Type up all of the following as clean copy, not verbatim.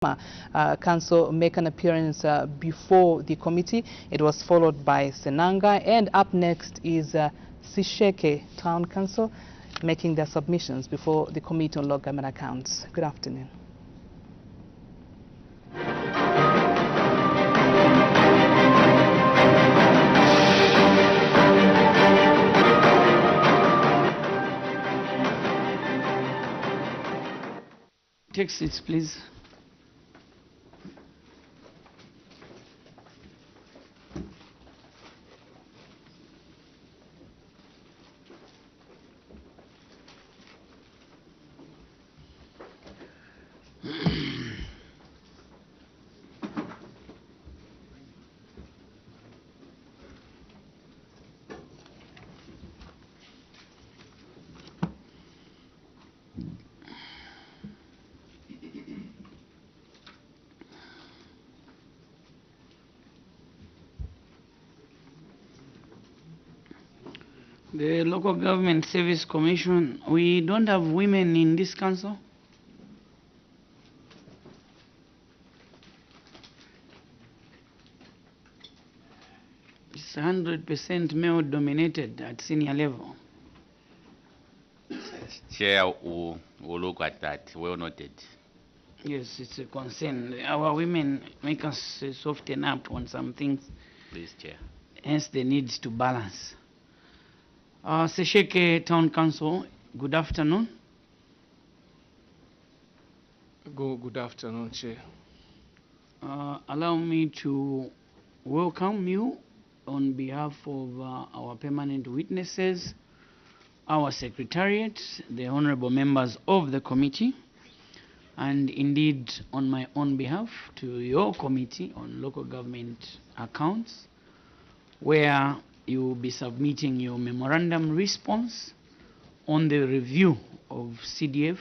Council make an appearance before the committee. It was followed by Senanga, and up next is SESHEKE Town Council making their submissions before the Committee on Local Government Accounts. Good afternoon. Take seats, please. The Local Government Service Commission, we don't have women in this council. It's 100% male dominated at senior level. Chair will look at that, well noted. Yes, it's a concern. Our women make us soften up on some things. Please, Chair. Hence the need to balance. SESHEKE Town Council, good afternoon. Good afternoon, Chair. Allow me to welcome you on behalf of our permanent witnesses, our secretariat, the honorable members of the committee, and indeed on my own behalf to your committee on local government accounts, where you will be submitting your memorandum response on the review of CDF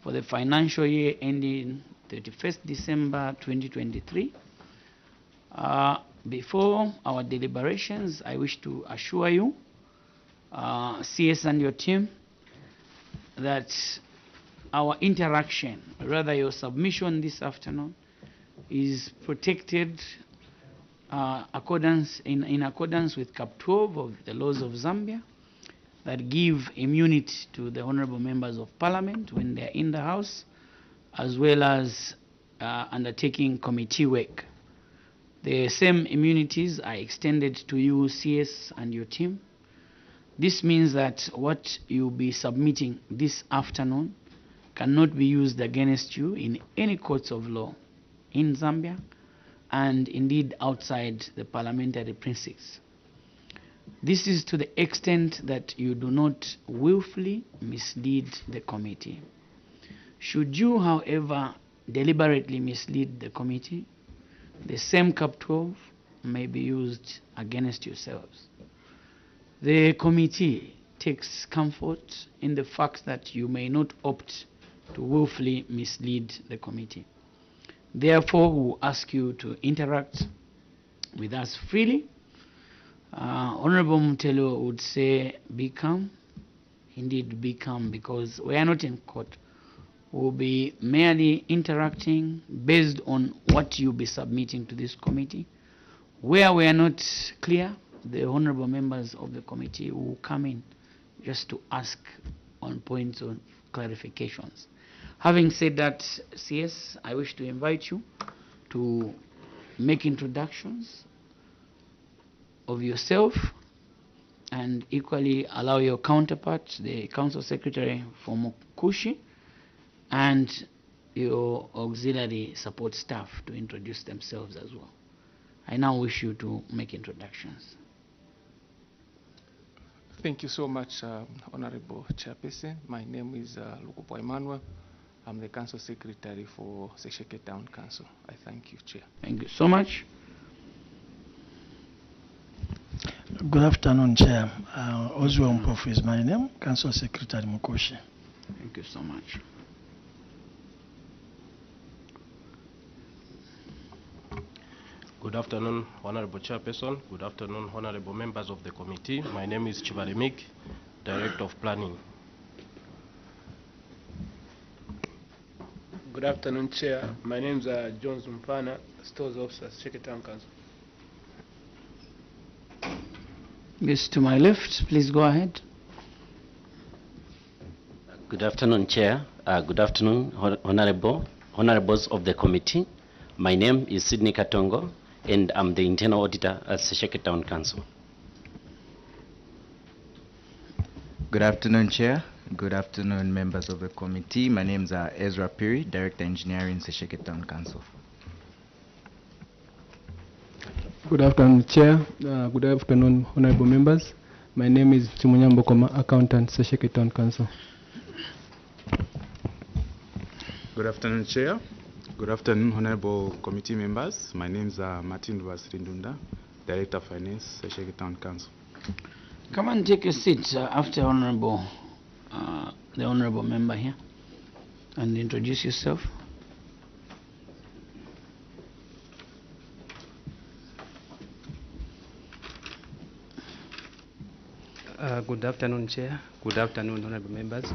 for the financial year ending 31st December 2023. Before our deliberations, I wish to assure you, CS and your team, that our interaction, rather your submission this afternoon, is protected in accordance with Cap 12 of the laws of Zambia that give immunity to the honorable members of parliament when they're in the house, as well as undertaking committee work. The same immunities are extended to you, CS, and your team. This means that what you'll be submitting this afternoon cannot be used against you in any courts of law in Zambia, and indeed outside the parliamentary precincts. This is to the extent that you do not willfully mislead the committee. Should you, however, deliberately mislead the committee, the same Cap 12 may be used against yourselves. The committee takes comfort in the fact that you may not opt to willfully mislead the committee. Therefore, we will ask you to interact with us freely. Honorable Mutelo would say, be calm. Indeed, be calm, because we are not in court. We'll be merely interacting based on what you'll be submitting to this committee. Where we are not clear, the honorable members of the committee will come in just to ask on points of clarifications. Having said that, CS, I wish to invite you to make introductions of yourself, and equally allow your counterpart, the Council Secretary for Mokushi, and your auxiliary support staff to introduce themselves as well. I now wish you to make introductions. Thank you so much, Honorable Chairperson. My name is Lukupo Emmanuel. I'm the Council Secretary for SESHEKE Town Council. I thank you, Chair. Thank you so much. Good afternoon, Chair. Oswald Mpofu is my name, Council Secretary Mukoshi. Thank you so much. Good afternoon, Honorable Chairperson. Good afternoon, honorable members of the committee. My name is Chivarimik, Director of Planning. Good afternoon, Chair. My name is John Zumpana, Stores Officer, SESHEKE Town Council. Yes, to my left, please go ahead. Good afternoon, Chair. Good afternoon, honorables of the committee. My name is Sydney Katongo, and I'm the internal auditor at SESHEKE Town Council. Good afternoon, Chair. Good afternoon, members of the committee. My name is Ezra Piri, Director Engineering, SESHEKE Town Council. Good afternoon, Chair. Good afternoon, honorable members. My name is Chimunyambo Koma, Accountant, SESHEKE Town Council. Good afternoon, Chair. Good afternoon, honorable committee members. My name is Martin Vasrindunda, Director of Finance, SESHEKE Town Council. Come and take a seat after the honorable member here, and introduce yourself. Good afternoon, Chair. Good afternoon, honorable members.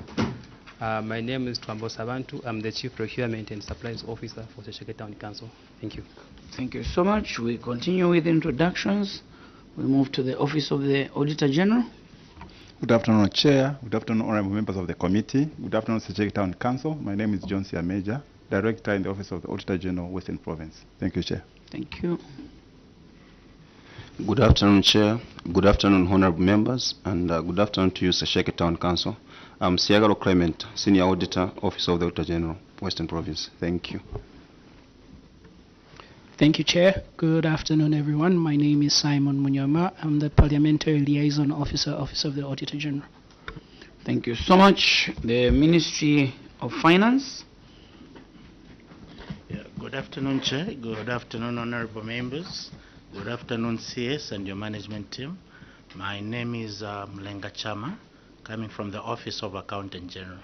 My name is Twambo Sabantu. I'm the Chief Procurement and Supplies Officer for SESHEKE Town Council. Thank you. Thank you so much. We continue with introductions. We move to the Office of the Auditor General. Good afternoon, Chair. Good afternoon, honorable members of the committee. Good afternoon, SESHEKE Town Council. My name is John Siameja, Director in the Office of the Auditor General, Western Province. Thank you, Chair. Thank you. Good afternoon, Chair. Good afternoon, honorable members, and good afternoon to you, SESHEKE Town Council. I'm Siagaro Clement, Senior Auditor, Office of the Auditor General, Western Province. Thank you. Thank you, Chair. Good afternoon, everyone. My name is Simon Munyama. I'm the Parliamentary Liaison Officer, Office of the Auditor General. Thank you so much. The Ministry of Finance. Good afternoon, Chair. Good afternoon, honorable members. Good afternoon, CS and your management team. My name is Mlenga Chama, coming from the Office of Accountant General.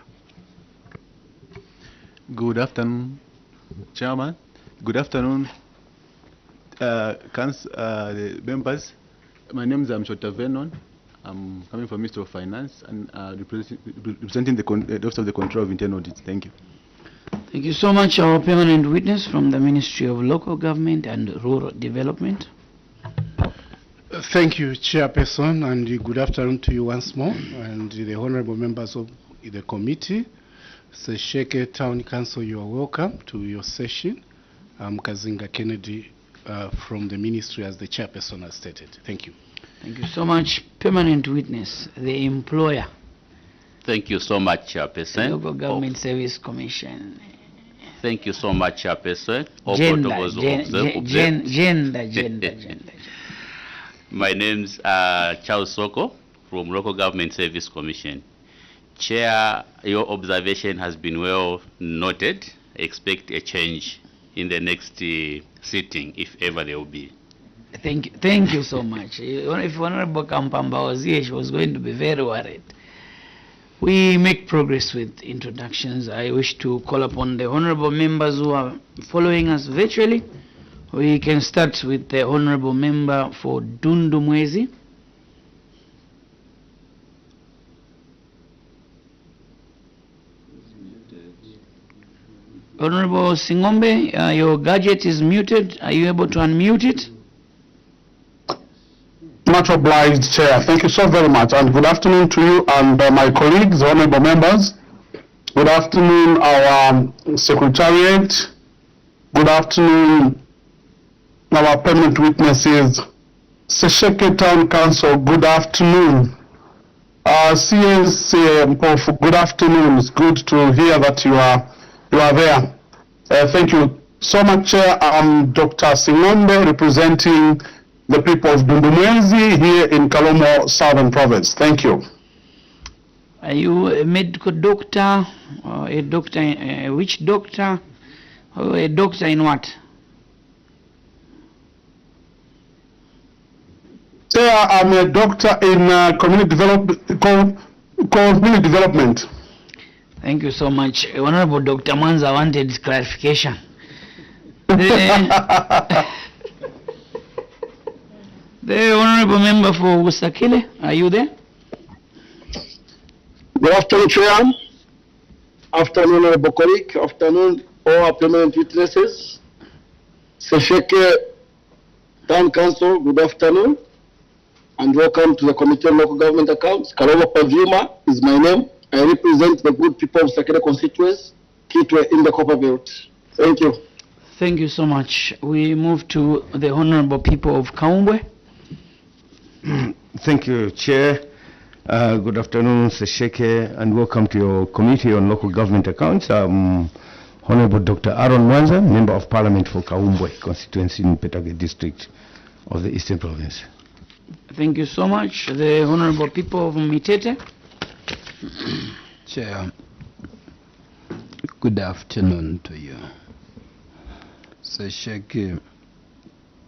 Good afternoon, Chairman. Good afternoon, the members. My name is Amshota Venon. I'm coming from Ministry of Finance and representing the Office of the Control of Internal Audit. Thank you. Thank you so much. Our permanent witness from the Ministry of Local Government and Rural Development. Thank you, Chairperson, and good afternoon to you once more, and the honorable members of the committee. SESHEKE Town Council, you are welcome to your session. I'm Kazinga Kennedy from the ministry, as the chairperson has stated. Thank you. Thank you so much. Permanent witness, the employer. Thank you so much, Chairperson. The Local Government Service Commission. Thank you so much, Chairperson. Gender. My name's Charles Soko from Local Government Service Commission. Chair, your observation has been well noted. Expect a change in the next sitting, if ever there will be. Thank you so much. If Honorable Kampamba was here, she was going to be very worried. We make progress with introductions. I wish to call upon the honorable members who are following us virtually. We can start with the honorable member for Dundu Mwezi. Honorable Singombe, your gadget is muted. Are you able to unmute it? Much obliged, Chair. Thank you so very much. And good afternoon to you and my colleagues, honorable members. Good afternoon, our Secretariat. Good afternoon, our permanent witnesses. SESHEKE Town Council, good afternoon. CS, good afternoon. It's good to hear that you are there. Thank you so much, Chair. I'm Dr. Singombe, representing the people of Dundumwezi here in Kalomo, Southern Province. Thank you. Are you a medical doctor, or a doctor, which doctor, or a doctor in what? Sir, I'm a doctor in community development. Thank you so much. Honorable Dr. Mwanza wanted clarification. The honorable member for Usakile, are you there? Good afternoon, Chair. Afternoon, honorable colleague. Afternoon, all our permanent witnesses, SESHEKE Town Council, good afternoon, and welcome to the Committee on Local Government Accounts. Kalova Pavuma is my name. I represent the good people of Sakere constituency, Kitwe in the Copper Belt. Thank you. Thank you so much. We move to the honorable people of Kaumbwe. Thank you, Chair. Good afternoon, SESHEKE, and welcome to your Committee on Local Government Accounts. Honorable Dr. Aaron Mwanza, Member of Parliament for Kaumbwe constituency in Petake District of the Eastern Province. Thank you so much. The honorable people of Mitete. Chair, good afternoon to you. SESHEKE,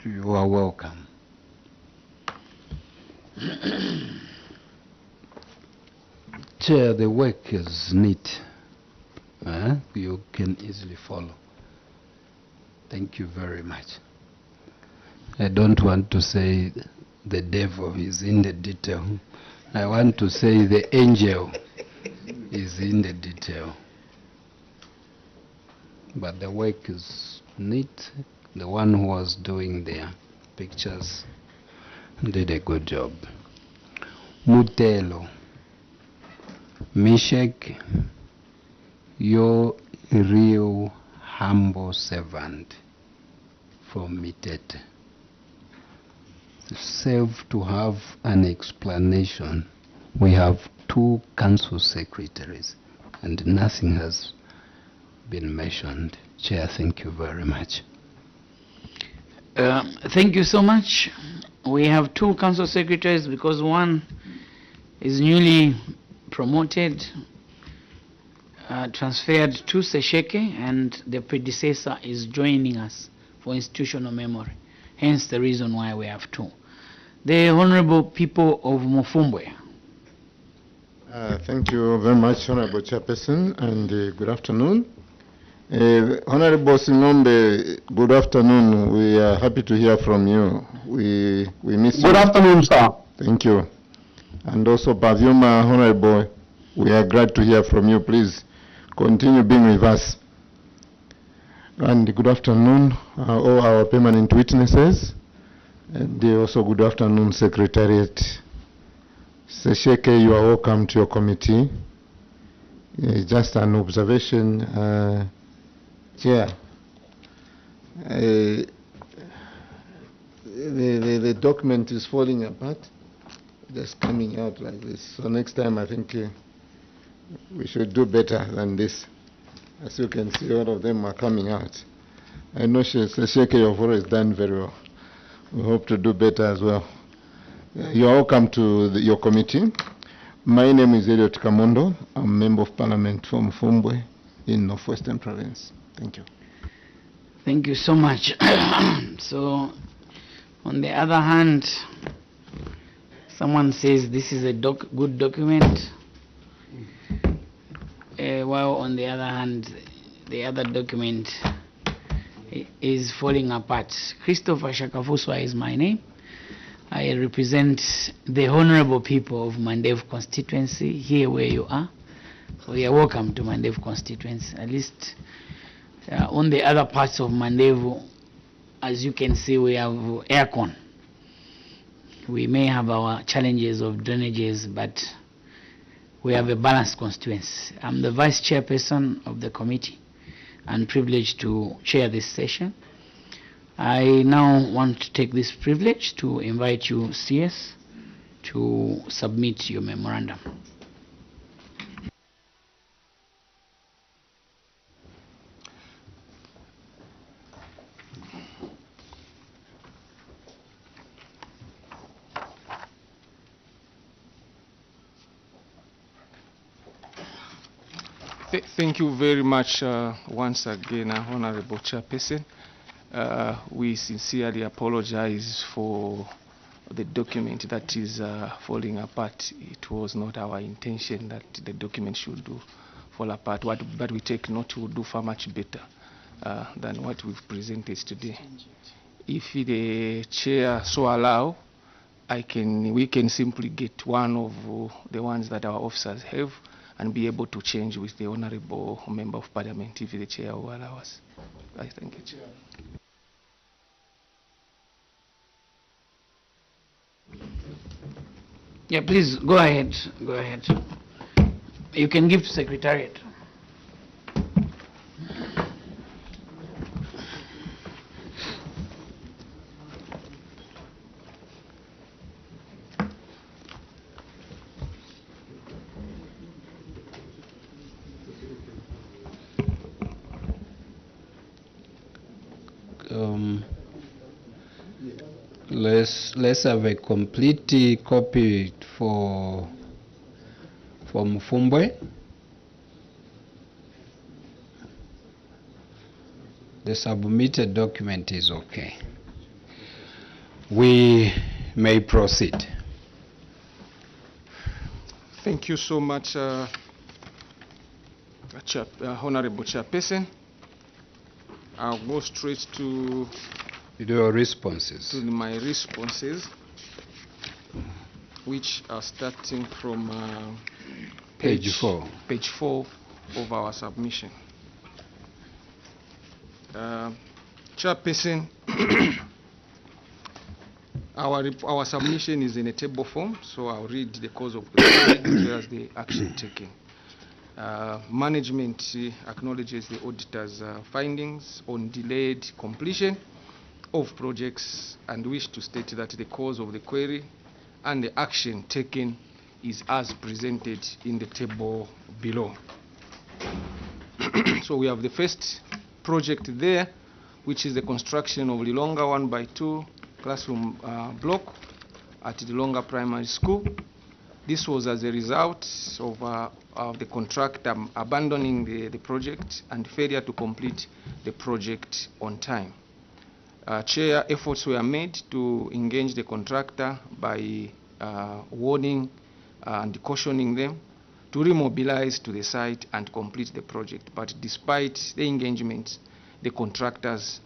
you are welcome. Chair, the work is neat. You can easily follow. Thank you very much. I don't want to say the devil is in the detail. I want to say the angel is in the detail. But the work is neat. The one who was doing their pictures did a good job. Mutelo, Meshek, you're a real humble servant from Mitete. Serve to have an explanation. We have 2 council secretaries and nothing has been mentioned. Chair, thank you very much. Thank you so much. We have 2 council secretaries because one is newly promoted, transferred to SESHEKE, and the predecessor is joining us for institutional memory. Hence the reason why we have 2. The honorable people of Mufumbwe. Thank you very much, Honorable Chairperson, and good afternoon. Honorable Singombe, good afternoon. We are happy to hear from you. We miss you. Good afternoon, sir. Thank you. And also, Pavyuma, Honorable, we are glad to hear from you. Please continue being with us. And good afternoon, all our permanent witnesses. And also good afternoon, Secretariat. SESHEKE, you are welcome to your committee. Just an observation, Chair. The document is falling apart, just coming out like this. So next time I think we should do better than this. As you can see, all of them are coming out. I know SESHEKE, you have always done very well. We hope to do better as well. You are welcome to your committee. My name is Elliot Kamondo. I'm a Member of Parliament from Fumbwe in Northwestern Province. Thank you. Thank you so much. So, on the other hand, someone says this is a good document, while on the other hand, the other document is falling apart. Christopher Shakafuswa is my name. I represent the honorable people of Mandevu constituency here where you are. So you are welcome to Mandevu constituency. At least on the other parts of Mandevu, as you can see, we have aircon. We may have our challenges of drainages, but we have a balanced constituency. I'm the vice chairperson of the committee and privileged to chair this session. I now want to take this privilege to invite you, CS, to submit your memorandum. Thank you very much once again, Honorable Chairperson. We sincerely apologize for the document that is falling apart. It was not our intention that the document should fall apart, but we take note to do far much better than what we've presented today. If the chair so allow, we can simply get one of the ones that our officers have and be able to change with the Honorable Member of Parliament if the Chair will allow us. I thank you, Chair. Yeah, please go ahead. Go ahead. You can give to Secretariat. Let's have a complete copy for Mfumbwe. The submitted document is okay. We may proceed. Thank you so much, Honorable Chairperson. I'll go straight to your responses. To my responses, which are starting from page 4. Page 4 of our submission. Chairperson, our submission is in a table form, so I'll read the cause of the project as well as the action taken. Management acknowledges the auditor's findings on delayed completion of projects and wish to state that the cause of the query and the action taken is as presented in the table below. So we have the first project there, which is the construction of Lilonga 1x2 classroom block at the Lilonga Primary School. This was as a result of the contractor abandoning the project and failure to complete the project on time. Chair, efforts were made to engage the contractor by warning and cautioning them to remobilize to the site and complete the project. But despite the engagement, the contractors'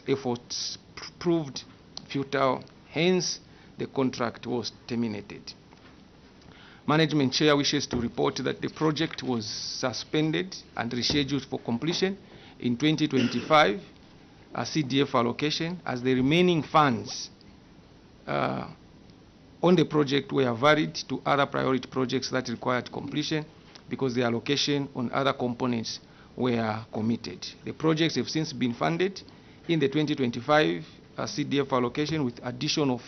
efforts proved futile. Hence, the contract was terminated. Management Chair wishes to report that the project was suspended and rescheduled for completion in 2025, a CDF allocation, as the remaining funds on the project were varied to other priority projects that required completion because the allocation on other components were committed. The projects have since been funded in the 2025 CDF allocation with addition of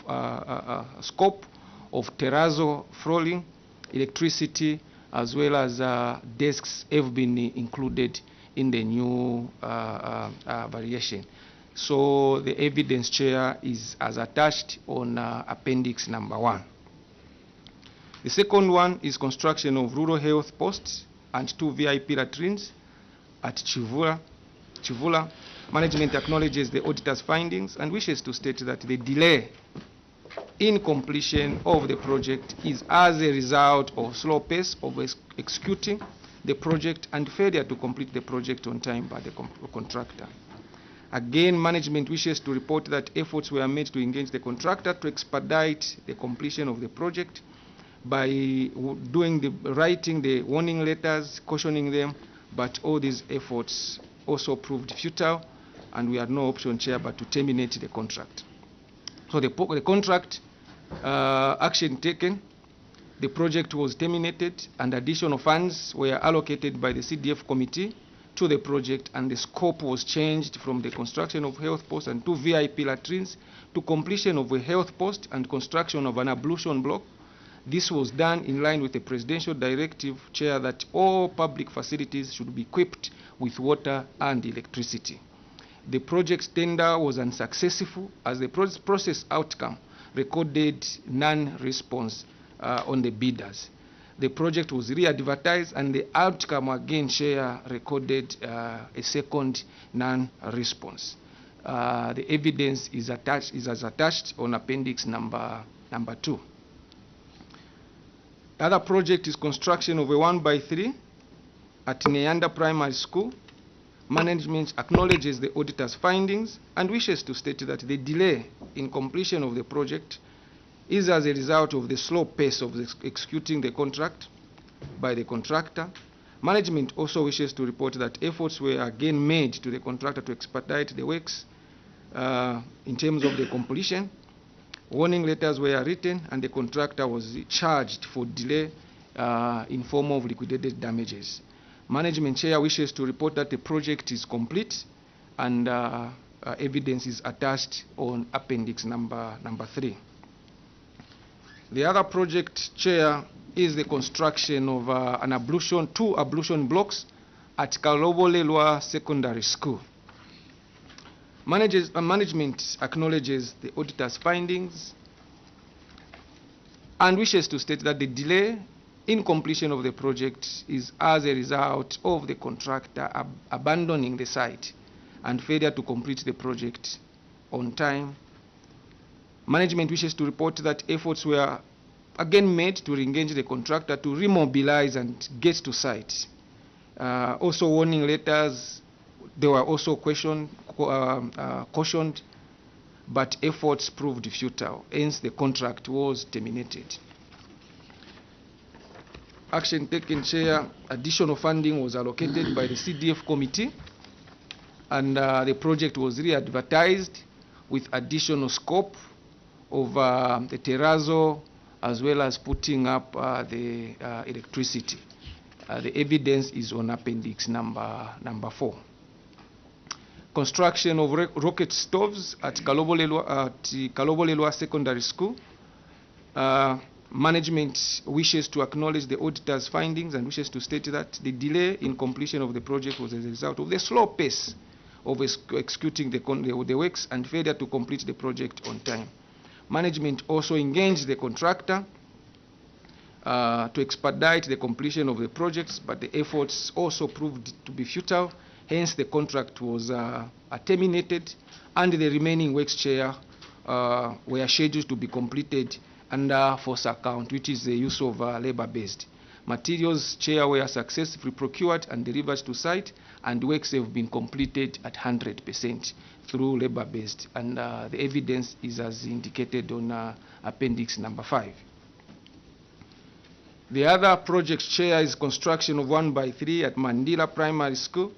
scope of terrazzo flooring, electricity, as well as desks have been included in the new variation. So the evidence, Chair, is as attached on appendix number 1. The second one is construction of rural health posts and 2 VIP latrines at Chivula. Management acknowledges the auditor's findings and wishes to state that the delay in completion of the project is as a result of slow pace of executing the project and failure to complete the project on time by the contractor. Again, management wishes to report that efforts were made to engage the contractor to expedite the completion of the project by writing the warning letters, cautioning them, but all these efforts also proved futile, and we had no option, Chair, but to terminate the contract. So the contract action taken, the project was terminated, and additional funds were allocated by the CDF committee to the project, and the scope was changed from the construction of health posts and 2 VIP latrines to completion of a health post and construction of an ablution block. This was done in line with the presidential directive, Chair, that all public facilities should be equipped with water and electricity. The project tender was unsuccessful as the process outcome recorded non-response on the bidders. The project was re-advertised and the outcome again, Chair, recorded a second non-response. The evidence is as attached on appendix number 2. The other project is construction of a 1x3 at Neanda Primary School. Management acknowledges the auditor's findings and wishes to state that the delay in completion of the project is as a result of the slow pace of executing the contract by the contractor. Management also wishes to report that efforts were again made to the contractor to expedite the works in terms of the completion. Warning letters were written and the contractor was charged for delay in form of liquidated damages. Management chair wishes to report that the project is complete and evidence is attached on appendix number 3. The other project, chair, is the construction of two ablution blocks at Kalobolelwa Secondary School. Management acknowledges the auditor's findings and wishes to state that the delay in completion of the project is as a result of the contractor abandoning the site and failure to complete the project on time. Management wishes to report that efforts were again made to re-engage the contractor to remobilize and get to site. Also warning letters, they were also cautioned, but efforts proved futile, hence the contract was terminated. Action taken, Chair, additional funding was allocated by the CDF committee and the project was re-advertised with additional scope of the terrazzo as well as putting up the electricity. The evidence is on appendix number 4. Construction of rocket stoves at Kalobolelwa Secondary School. Management wishes to acknowledge the auditor's findings and wishes to state that the delay in completion of the project was as a result of the slow pace of executing the works and failure to complete the project on time. Management also engaged the contractor to expedite the completion of the projects, but the efforts also proved to be futile. Hence, the contract was terminated, and the remaining works, Chair, were scheduled to be completed under force account, which is the use of labor-based. Materials, Chair, were successfully procured and delivered to site, and works have been completed at 100% through labor-based, and the evidence is as indicated on appendix number 5. The other project, Chair, is construction of 1x3 at Mandila Primary School.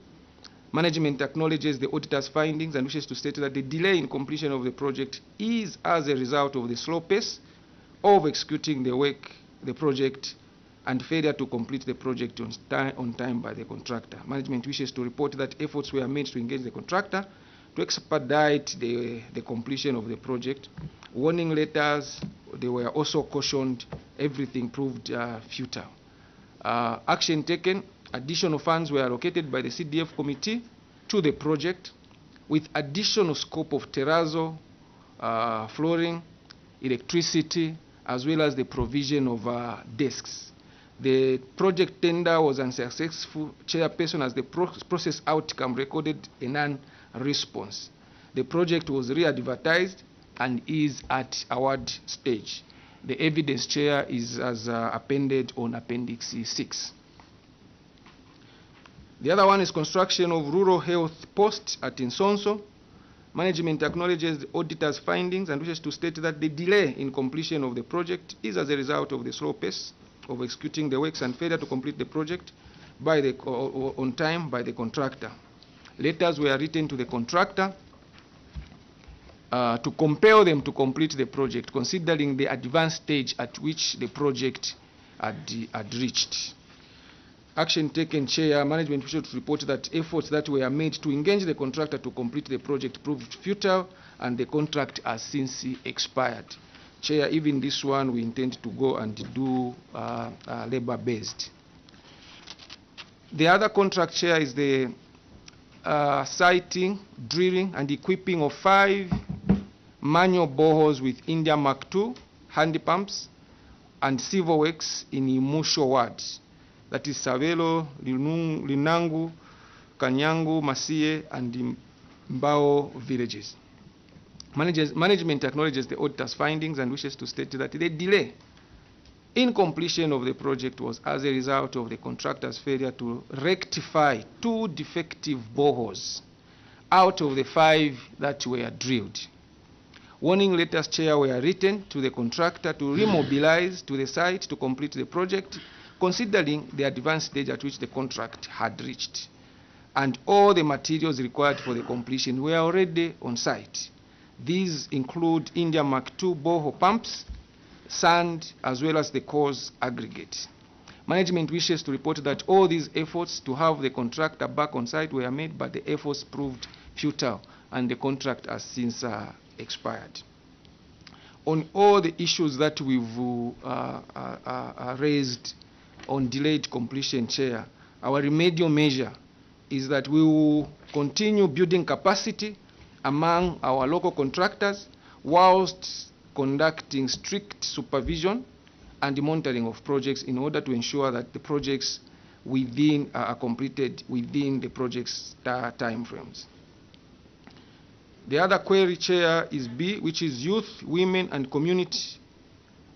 Management acknowledges the auditor's findings and wishes to state that the delay in completion of the project is as a result of the slow pace of executing the project and failure to complete the project on time by the contractor. Management wishes to report that efforts were made to engage the contractor to expedite the completion of the project. Warning letters, they were also cautioned. Everything proved futile. Action taken, additional funds were allocated by the CDF committee to the project with additional scope of terrazzo, flooring, electricity, as well as the provision of desks. The project tender was unsuccessful, Chairperson, as the process outcome recorded a non-response. The project was re-advertised and is at award stage. The evidence, Chair, is as appended on appendix 6. The other one is construction of rural health post at Insonso. Management acknowledges the auditor's findings and wishes to state that the delay in completion of the project is as a result of the slow pace of executing the works and failure to complete the project on time by the contractor. Letters were written to the contractor to compel them to complete the project, considering the advanced stage at which the project had reached. Action taken, Chair. Management wishes to report that efforts that were made to engage the contractor to complete the project proved futile and the contract has since expired. Chair, even this one we intend to go and do labor-based. The other contract, Chair, is the siting, drilling and equipping of 5 manual boreholes with India Mark II hand pumps and civil works in Imusho Ward. That is Savelo, Linangu, Kanyangu, Masie, and Mbao villages. Management acknowledges the auditor's findings and wishes to state that the delay in completion of the project was as a result of the contractor's failure to rectify 2 defective boreholes out of the 5 that were drilled. Warning letters, Chair, were written to the contractor to remobilize to the site to complete the project, considering the advanced stage at which the contract had reached, and all the materials required for the completion were already on site. These include India Mark II borehole pumps, sand, as well as the coarse aggregate. Management wishes to report that all these efforts to have the contractor back on site were made, but the efforts proved futile, and the contract has since expired. On all the issues that we've raised on delayed completion, Chair, our remedial measure is that we will continue building capacity among our local contractors whilst conducting strict supervision and monitoring of projects in order to ensure that the projects within are completed within the project's time frames. The other query, Chair, is B, which is youth, women, and community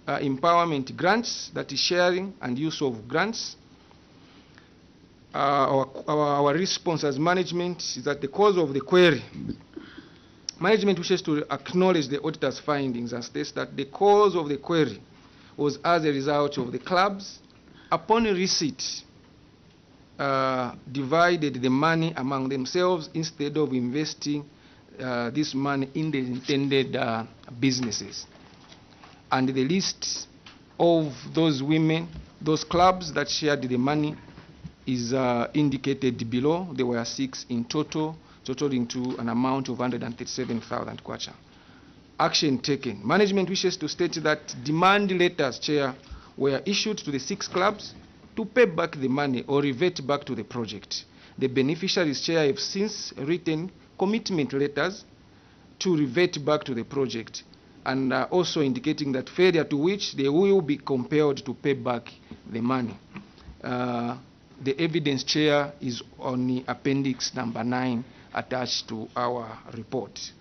empowerment grants, that is sharing and use of grants. Our response as management is that the cause of the query, management wishes to acknowledge the auditor's findings and states that the cause of the query was as a result of the clubs, upon receipt, divided the money among themselves instead of investing this money in the intended businesses. And the list of those women, those clubs that shared the money is indicated below. There were 6 in total, totaling to an amount of 137,000 kwacha. Action taken. Management wishes to state that demand letters, Chair, were issued to the 6 clubs to pay back the money or revert back to the project. The beneficiaries, Chair, have since written commitment letters to revert back to the project, and also indicating that failure to which they will be compelled to pay back the money. The evidence, Chair, is on the appendix number 9 attached to our report.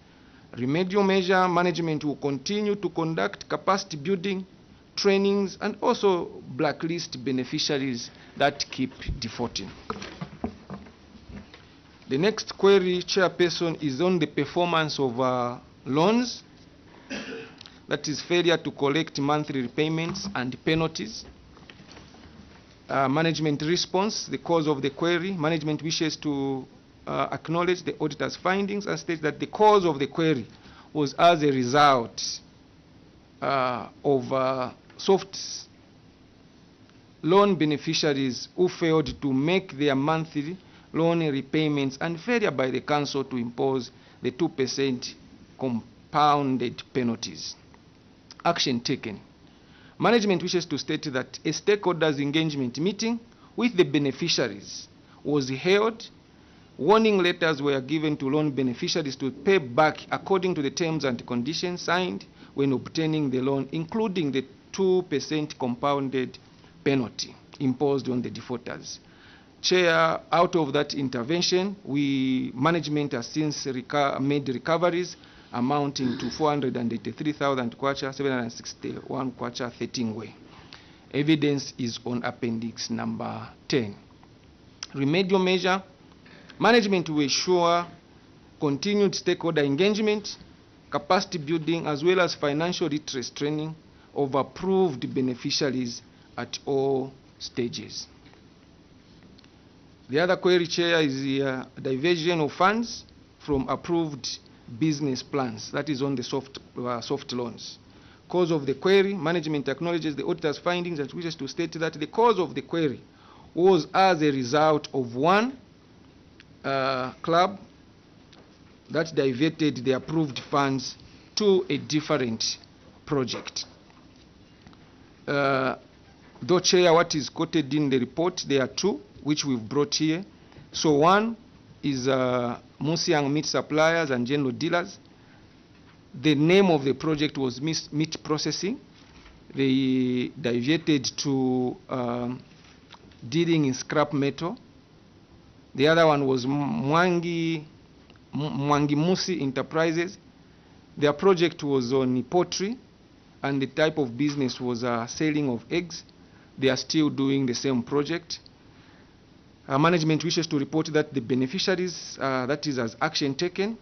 Remedial measure, management will continue to conduct capacity building, trainings, and also blacklist beneficiaries that keep defaulting. The next query, Chairperson, is on the performance of loans, that is failure to collect monthly repayments and penalties. Management response, the cause of the query. Management wishes to acknowledge the auditor's findings and states that the cause of the query was as a result of soft loan beneficiaries who failed to make their monthly loan repayments and failure by the council to impose the 2% compounded penalties. Action taken. Management wishes to state that a stakeholders engagement meeting with the beneficiaries was held. Warning letters were given to loan beneficiaries to pay back according to the terms and conditions signed when obtaining the loan, including the 2% compounded penalty imposed on the defaulters. Chair, out of that intervention, management has since made recoveries amounting to 483,000 kwacha, 761 kwacha, 13 way. Evidence is on appendix number 10. Remedial measure, management will ensure continued stakeholder engagement, capacity building, as well as financial literacy training of approved beneficiaries at all stages. The other query, Chair, is the diversion of funds from approved business plans, that is on the soft loans. Cause of the query, management acknowledges the auditor's findings and wishes to state that the cause of the query was as a result of one club that diverted the approved funds to a different project. Though, Chair, what is quoted in the report, there are 2 which we've brought here. So one is Musiang Meat Suppliers and General Dealers. The name of the project was meat processing. They diverted to dealing in scrap metal. The other one was Mwangi Musi Enterprises. Their project was on poultry, and the type of business was selling of eggs. They are still doing the same project. Management wishes to report that the beneficiaries, that is as action taken,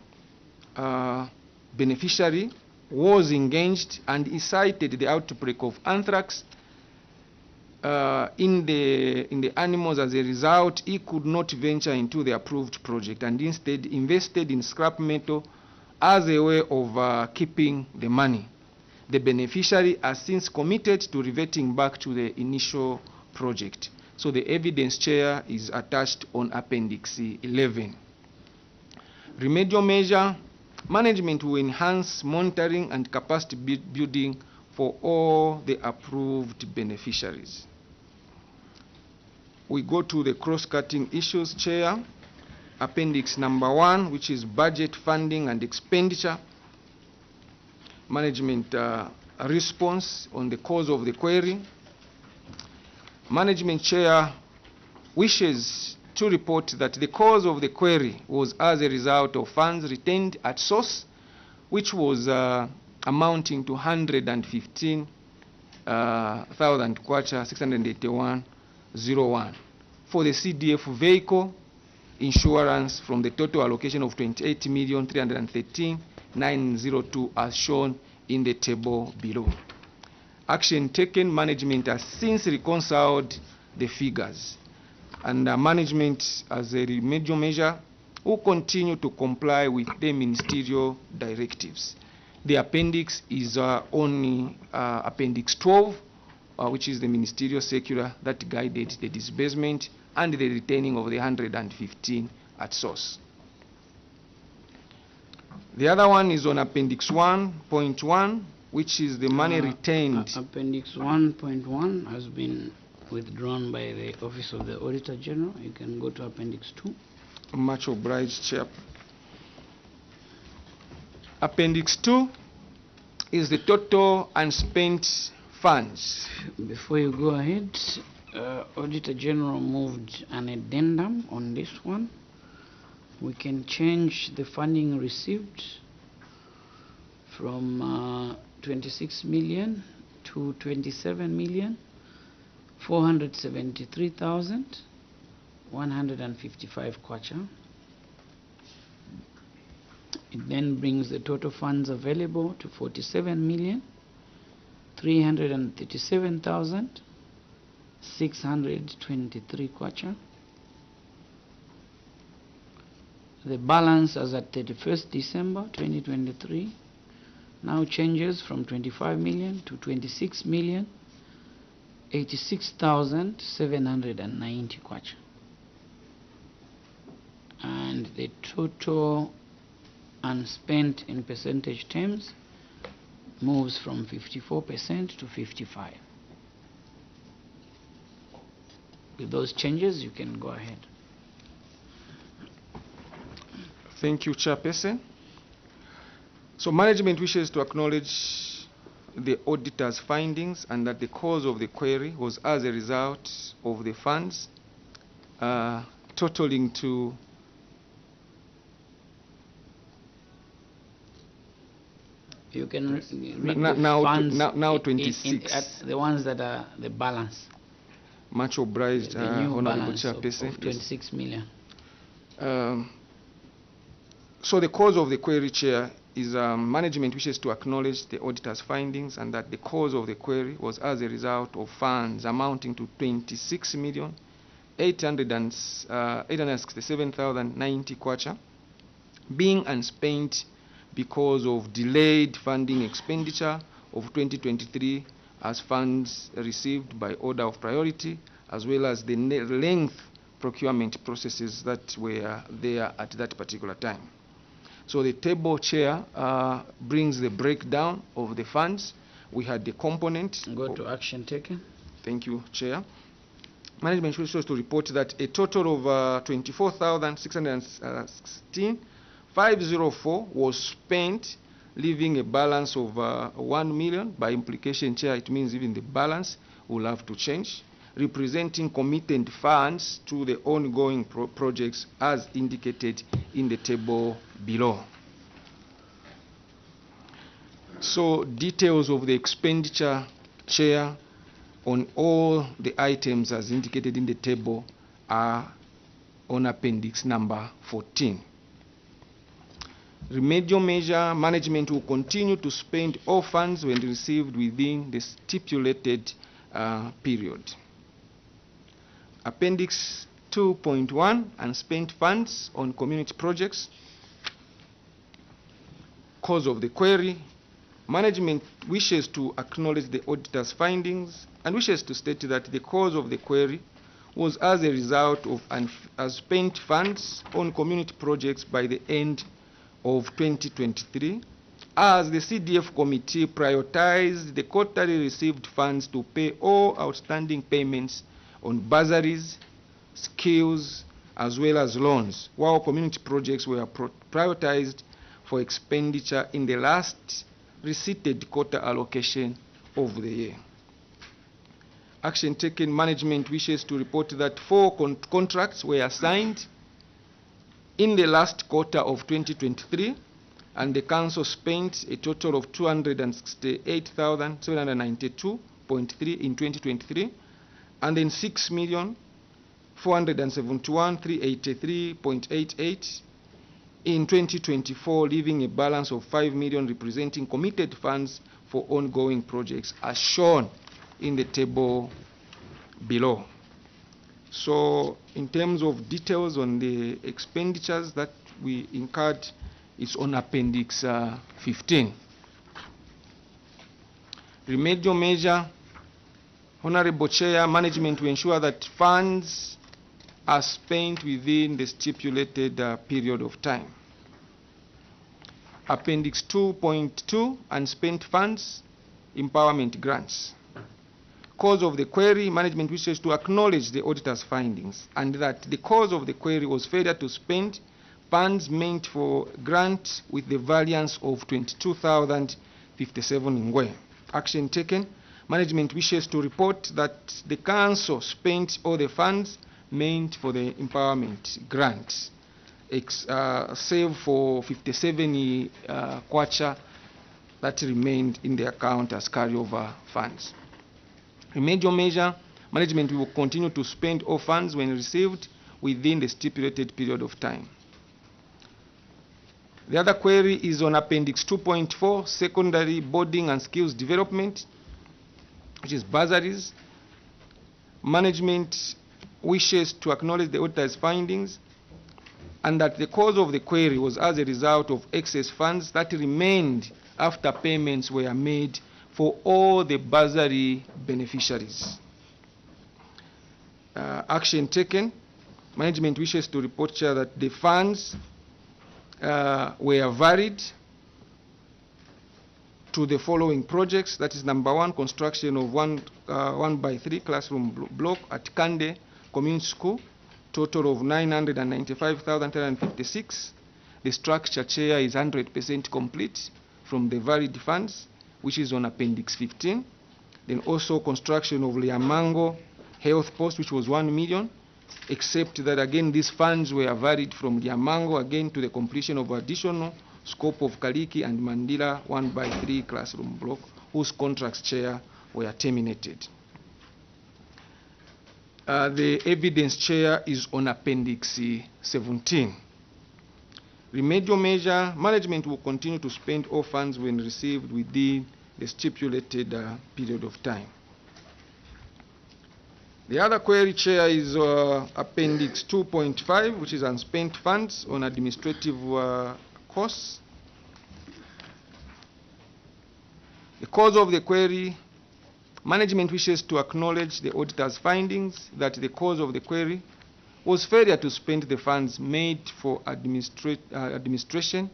beneficiary was engaged and incited the outbreak of anthrax in the animals. As a result, he could not venture into the approved project and instead invested in scrap metal as a way of keeping the money. The beneficiary has since committed to reverting back to the initial project. So the evidence, Chair, is attached on Appendix 11. Remedial measure: management will enhance monitoring and capacity building for all the approved beneficiaries. We go to the cross-cutting issues, Chair. Appendix number 1, which is budget, funding and expenditure. Management response on the cause of the query. Management, Chair, wishes to report that the cause of the query was as a result of funds retained at source, which was amounting to 115,000 kwacha 681.01 for the CDF vehicle insurance from the total allocation of 28,313,902 as shown in the table below. Action taken: management has since reconciled the figures, and management, as a remedial measure, will continue to comply with the ministerial directives. The appendix is only Appendix 12, which is the ministerial circular that guided the disbursement and the retaining of the 115 at source. The other one is on Appendix 1.1, which is the money retained. Appendix 1.1 has been withdrawn by the Office of the Auditor General. You can go to Appendix 2. Much obliged, Chair. Appendix 2 is the total unspent funds. Before you go ahead, Auditor General moved an addendum on this one. We can change the funding received from 26 million to 27,473,155 kwacha. It then brings the total funds available to 47,337,623 kwacha. The balance as at 31st December 2023 now changes from 25 million to 26 million 86,790 kwacha. And the total unspent in percentage terms moves from 54% to 55%. With those changes, you can go ahead. Thank you, Chairperson. So management wishes to acknowledge the auditor's findings and that the cause of the query was as a result of the funds totaling to you can read now, funds now 26. at the ones that are the balance. Much obliged, The new Honorable balance of Chairperson. 26 million. So the cause of the query, Chair, is management wishes to acknowledge the auditor's findings and that the cause of the query was as a result of funds amounting to 26,867,090 kwacha being unspent because of delayed funding expenditure of 2023 as funds received by order of priority, as well as the length procurement processes that were there at that particular time. So the table, Chair, brings the breakdown of the funds. We had the component. Go to action taken. Thank you, Chair. Management wishes to report that a total of 24,616,504 was spent, leaving a balance of 1 million. By implication, Chair, it means even the balance will have to change, representing committed funds to the ongoing projects as indicated in the table below. So details of the expenditure, Chair, on all the items as indicated in the table are on appendix number 14. Remedial measure: management will continue to spend all funds when received within the stipulated period. Appendix 2.1, unspent funds on community projects. Cause of the query. Management wishes to acknowledge the auditor's findings and wishes to state that the cause of the query was as a result of unspent funds on community projects by the end of 2023, as the CDF committee prioritized the quarterly received funds to pay all outstanding payments on bursaries, skills, as well as loans, while community projects were prioritized for expenditure in the last receipted quarter allocation of the year. Action taken. Management wishes to report that 4 contracts were signed in the last quarter of 2023, and the council spent a total of 268,792.3 in 2023, and then 6,471,383.88 in 2024, leaving a balance of 5 million representing committed funds for ongoing projects, as shown in the table below. So in terms of details on the expenditures that we incurred, it's on Appendix 15. Remedial measure. Honorable Chair, management to ensure that funds are spent within the stipulated period of time. Appendix 2.2, unspent funds, empowerment grants. Cause of the query. Management wishes to acknowledge the auditor's findings and that the cause of the query was failure to spend funds meant for grant with the variance of 22,057 Ngwe. Action taken. Management wishes to report that the council spent all the funds meant for the empowerment grant, save for 57 kwacha that remained in the account as carryover funds. Remedial measure. Management will continue to spend all funds when received within the stipulated period of time. The other query is on Appendix 2.4, secondary boarding and skills development, which is bursaries. Management wishes to acknowledge the auditor's findings and that the cause of the query was as a result of excess funds that remained after payments were made for all the bursary beneficiaries. Action taken. Management wishes to report, Chair, that the funds were varied to the following projects. That is, number 1, construction of 1x3 classroom block at Kande Community School, total of 995,356. The structure, Chair, is 100% complete from the varied funds, which is on Appendix 15. Then also construction of Liamango Health Post, which was 1 million, except that again these funds were varied from Liamango again to the completion of additional scope of Kaliki and Mandila 1x3 classroom block, whose contracts, Chair, were terminated. The evidence, Chair, is on Appendix 17. Remedial measure. Management will continue to spend all funds when received within the stipulated period of time. The other query, Chair, is Appendix 2.5, which is unspent funds on administrative costs. The cause of the query. Management wishes to acknowledge the auditor's findings that the cause of the query was failure to spend the funds made for administration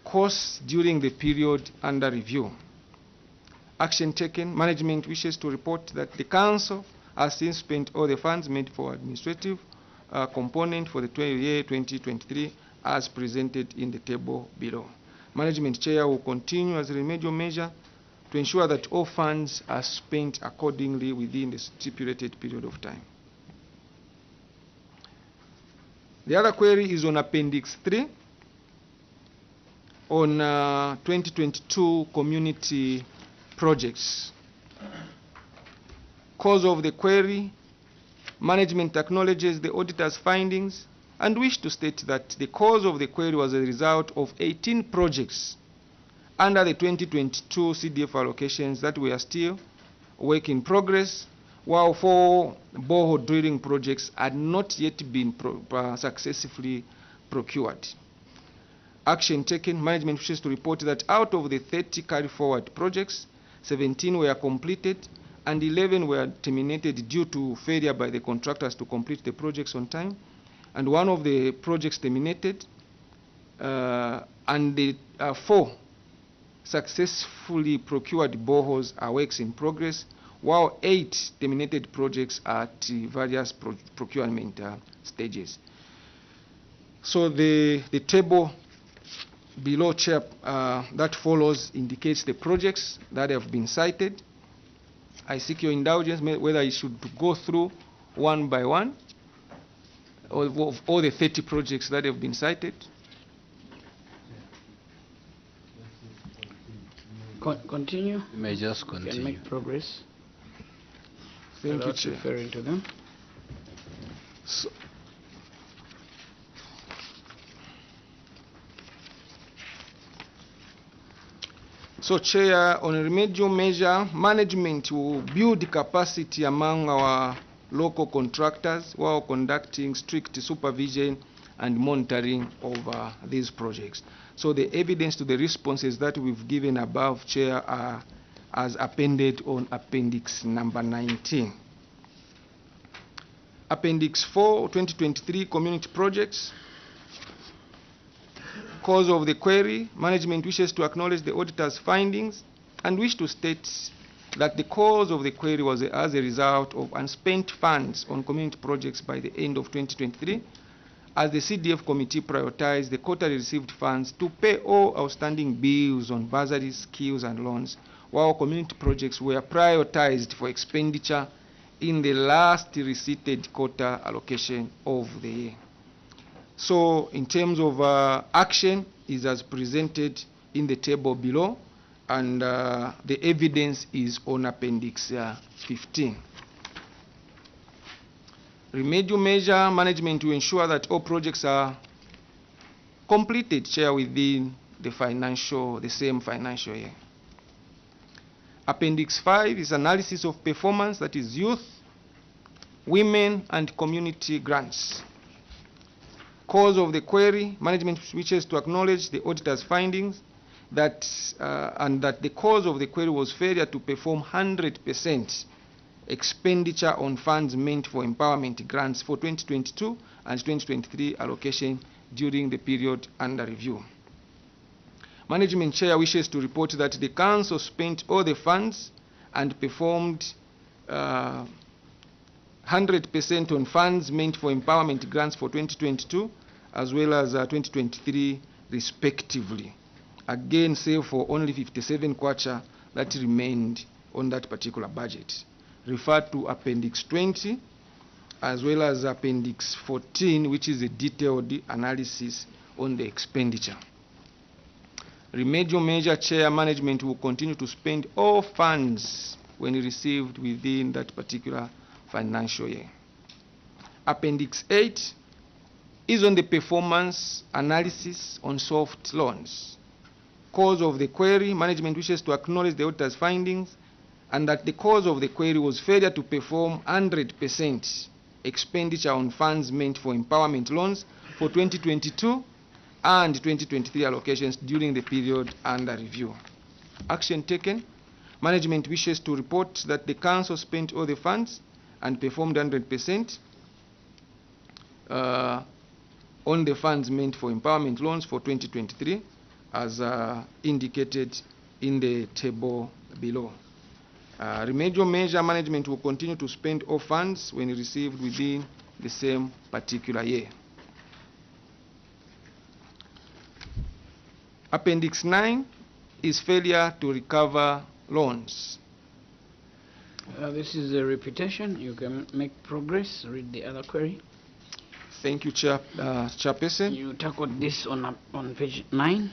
costs during the period under review. Action taken. Management wishes to report that the council has since spent all the funds made for administrative component for the year 2023 as presented in the table below. Management, Chair, will continue as a remedial measure to ensure that all funds are spent accordingly within the stipulated period of time. The other query is on Appendix 3 on 2022 community projects. Cause of the query. Management acknowledges the auditor's findings and wish to state that the cause of the query was a result of 18 projects under the 2022 CDF allocations that were still work in progress, while 4 borehole drilling projects had not yet been successfully procured. Action taken, management wishes to report that out of the 30 carry-forward projects, 17 were completed and 11 were terminated due to failure by the contractors to complete the projects on time. And 1 of the projects terminated, and the 4 successfully procured boreholes are works in progress, while 8 terminated projects are at various procurement stages. So the table below, Chair, that follows indicates the projects that have been cited. I seek your indulgence whether I should go through one by one of all the 30 projects that have been cited. Continue. You may just You continue. can make progress. Thank you, without Chair. referring to them. So, Chair, on a remedial measure, management will build capacity among our local contractors while conducting strict supervision and monitoring of these projects. So the evidence to the responses that we've given above, Chair, are as appended on Appendix number 19. Appendix 4, 2023 community projects. Cause of the query, management wishes to acknowledge the auditor's findings and wish to state that the cause of the query was as a result of unspent funds on community projects by the end of 2023, as the CDF committee prioritized the quarterly received funds to pay all outstanding bills on bursaries, skills, and loans, while community projects were prioritized for expenditure in the last receipted quarter allocation of the year. So, in terms of action, is as presented in the table below, and the evidence is on Appendix 15. Remedial measure, management to ensure that all projects are completed, Chair, within the same financial year. Appendix 5 is analysis of performance, that is youth, women, and community grants. Cause of the query, management wishes to acknowledge the auditor's findings that and that the cause of the query was failure to perform 100% expenditure on funds meant for empowerment grants for 2022 and 2023 allocation during the period under review. Management Chair wishes to report that the Council spent all the funds and performed 100% on funds meant for empowerment grants for 2022 as well as 2023 respectively. Again, save for only 57 kwacha that remained on that particular budget. Refer to Appendix 20 as well as Appendix 14, which is a detailed analysis on the expenditure. Remedial measure, Chair, management will continue to spend all funds when received within that particular financial year. Appendix 8 is on the performance analysis on soft loans. Cause of the query, management wishes to acknowledge the auditor's findings and that the cause of the query was failure to perform 100% expenditure on funds meant for empowerment loans for 2022 and 2023 allocations during the period under review. Action taken, management wishes to report that the Council spent all the funds and performed 100% on the funds meant for empowerment loans for 2023 as indicated in the table below. Remedial measure, management will continue to spend all funds when received within the same particular year. Appendix 9 is failure to recover loans. This is a repetition. You can make progress. Read the other query. Thank you, Chairperson. You tackled this on page 9.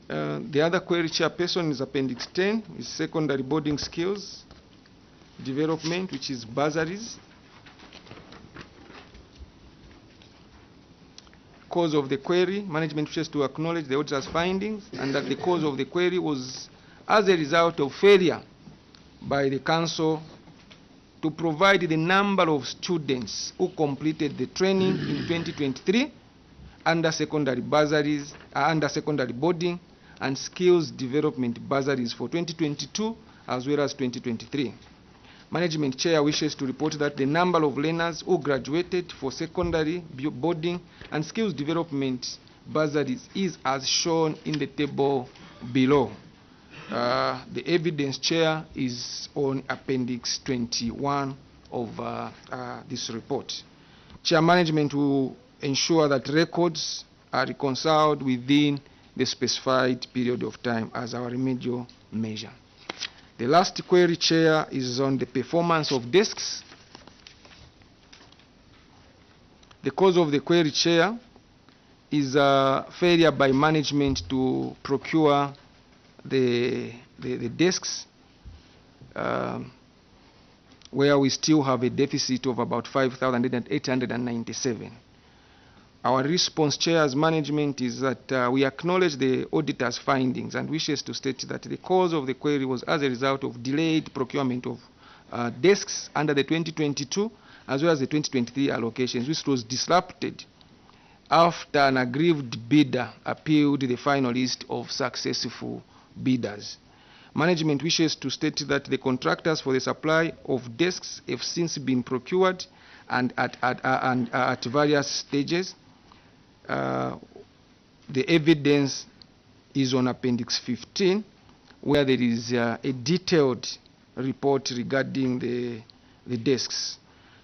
The other query, Chairperson, is Appendix 10, is secondary boarding skills development, which is bursaries. Cause of the query, management wishes to acknowledge the auditor's findings and that the cause of the query was as a result of failure by the Council to provide the number of students who completed the training in 2023 under secondary bursaries, under secondary boarding and skills development bursaries for 2022 as well as 2023. Management Chair wishes to report that the number of learners who graduated for secondary boarding and skills development bursaries is as shown in the table below. The evidence, Chair, is on Appendix 21 of this report. Chair, management will ensure that records are reconciled within the specified period of time as our remedial measure. The last query, Chair, is on the performance of desks. The cause of the query, Chair, is a failure by management to procure the desks, where we still have a deficit of about 5,897. Our response, Chair, as management is that we acknowledge the auditor's findings and wishes to state that the cause of the query was as a result of delayed procurement of desks under the 2022 as well as the 2023 allocations, which was disrupted after an aggrieved bidder appealed the final list of successful bidders. Management wishes to state that the contractors for the supply of desks have since been procured and at various stages. The evidence is on Appendix 15, where there is a detailed report regarding the desks.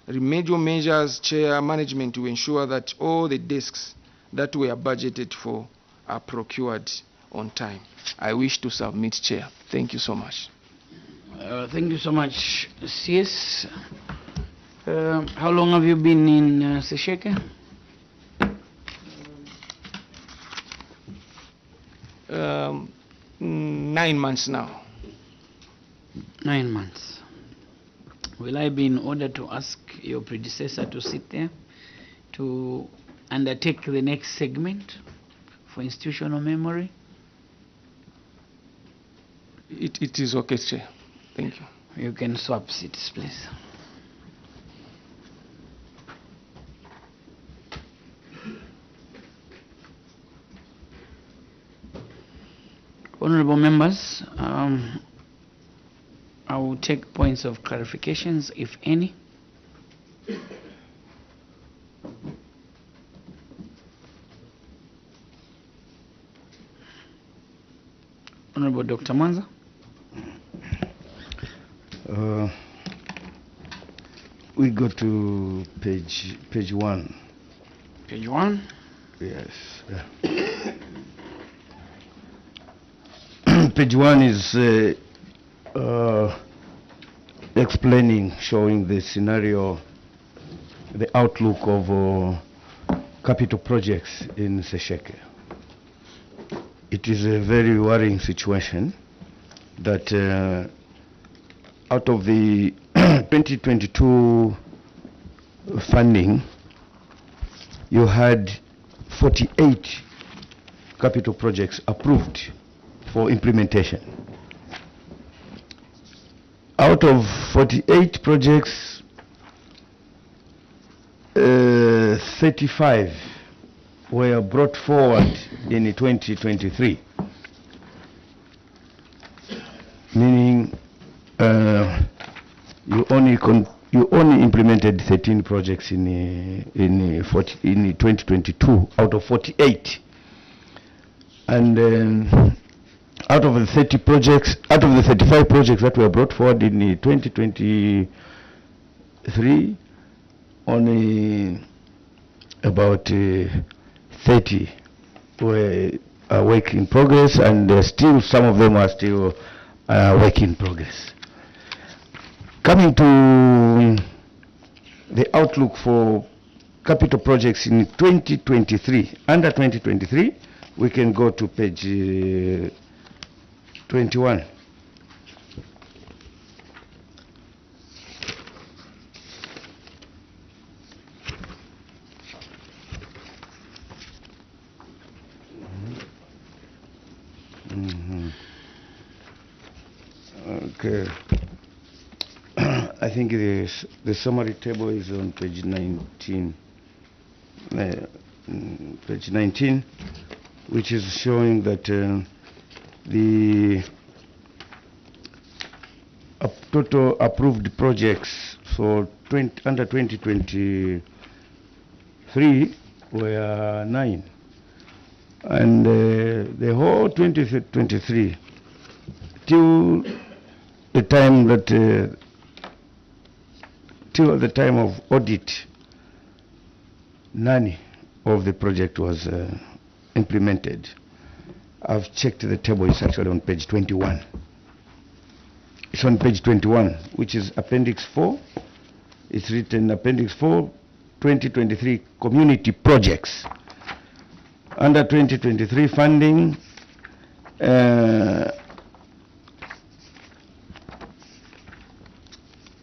Remedial measures, Chair, management to ensure that all the desks that were budgeted for are procured on time. I wish to submit, Chair. Thank you so much. Thank you so much, CS. How long have you been in SESHEKE? 9 months now. 9 months. Will I be in order to ask your predecessor to sit there to undertake the next segment for institutional memory? It is okay, Chair. Thank you. You can swap seats, please. Honorable members, I will take points of clarifications, if any. Honorable Dr. Mwanza. We go to page 1. Page 1? Yes. Page 1 is explaining, showing the scenario, the outlook of capital projects in SESHEKE. It is a very worrying situation that out of the 2022 funding, you had 48 capital projects approved for implementation. Out of 48 projects, 35 were brought forward in 2023, meaning you only implemented 13 projects in 2022 out of 48, and out of the 35 projects that were brought forward in 2023, only about 30 were work in progress, and still some of them are still work in progress. Coming to the outlook for capital projects in 2023, under 2023, we can go to page 21. Okay. I think the summary table is on page 19. Page 19, which is showing that the total approved projects for under 2023 were 9. And the whole 2023, till the time that till the time of audit, none of the project was implemented. I've checked the table, it's actually on page 21. It's on page 21, which is Appendix 4. It's written Appendix 4, 2023 community projects. Under 2023 funding,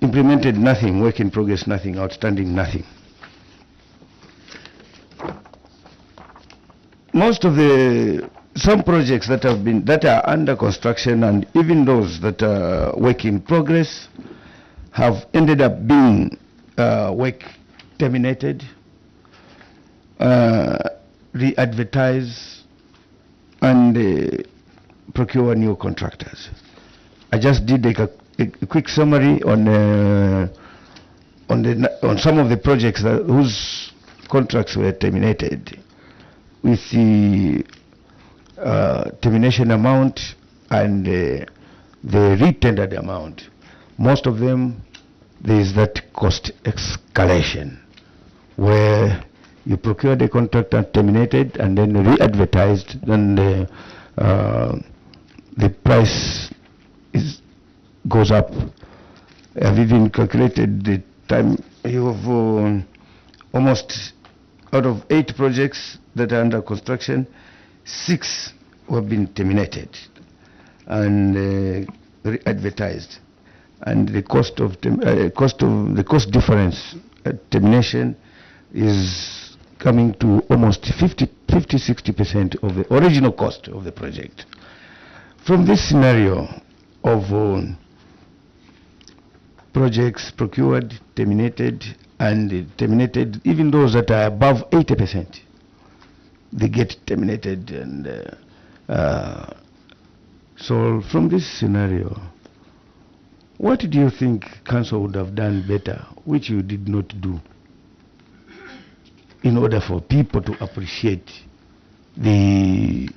implemented nothing, work in progress nothing, outstanding nothing. Most of some projects that are under construction, and even those that are work in progress, have ended up being work terminated, re-advertise, and procure new contractors. I just did a quick summary on some of the projects whose contracts were terminated, with the termination amount and the re-tendered amount. Most of them, there is that cost escalation, where you procure the contract and terminated, and then re-advertised, then the price goes up. I've even calculated the time. You have almost, out of 8 projects that are under construction, 6 have been terminated and re-advertised, and the cost difference at termination is coming to almost 50-60% of the original cost of the project. From this scenario of projects procured, terminated, and terminated, even those that are above 80%, they get terminated. And so from this scenario, what do you think council would have done better, which you did not do, in order for people to appreciate the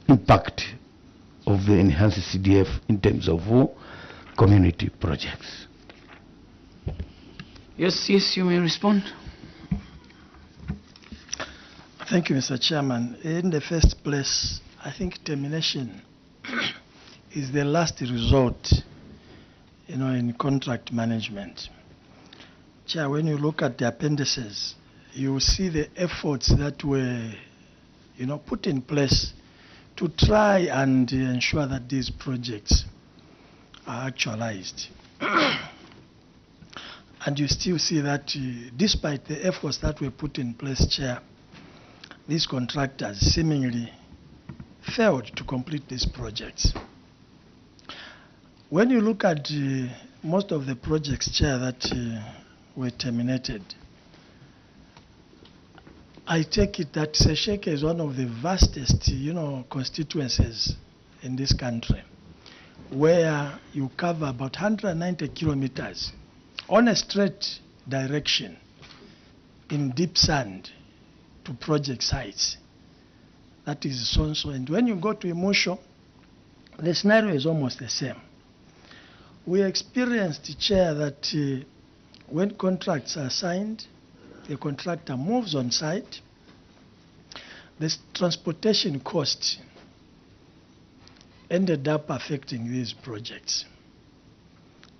impact of the enhanced CDF in terms of community projects? Yes, you may respond. Thank you, Mr. Chairman. In the first place, I think termination is the last resort, in contract management. Chair, when you look at the appendices, you see the efforts that were, put in place to try and ensure that these projects are actualized. And you still see that despite the efforts that were put in place, Chair, these contractors seemingly failed to complete these projects. When you look at most of the projects, Chair, that were terminated, I take it that SESHEKE is one of the vastest, constituencies in this country, where you cover about 190 kilometers on a straight direction in deep sand to project sites. That is Sonso. And when you go to Imusho, the scenario is almost the same. We experienced, Chair, that when contracts are signed, the contractor moves on site, the transportation cost ended up affecting these projects.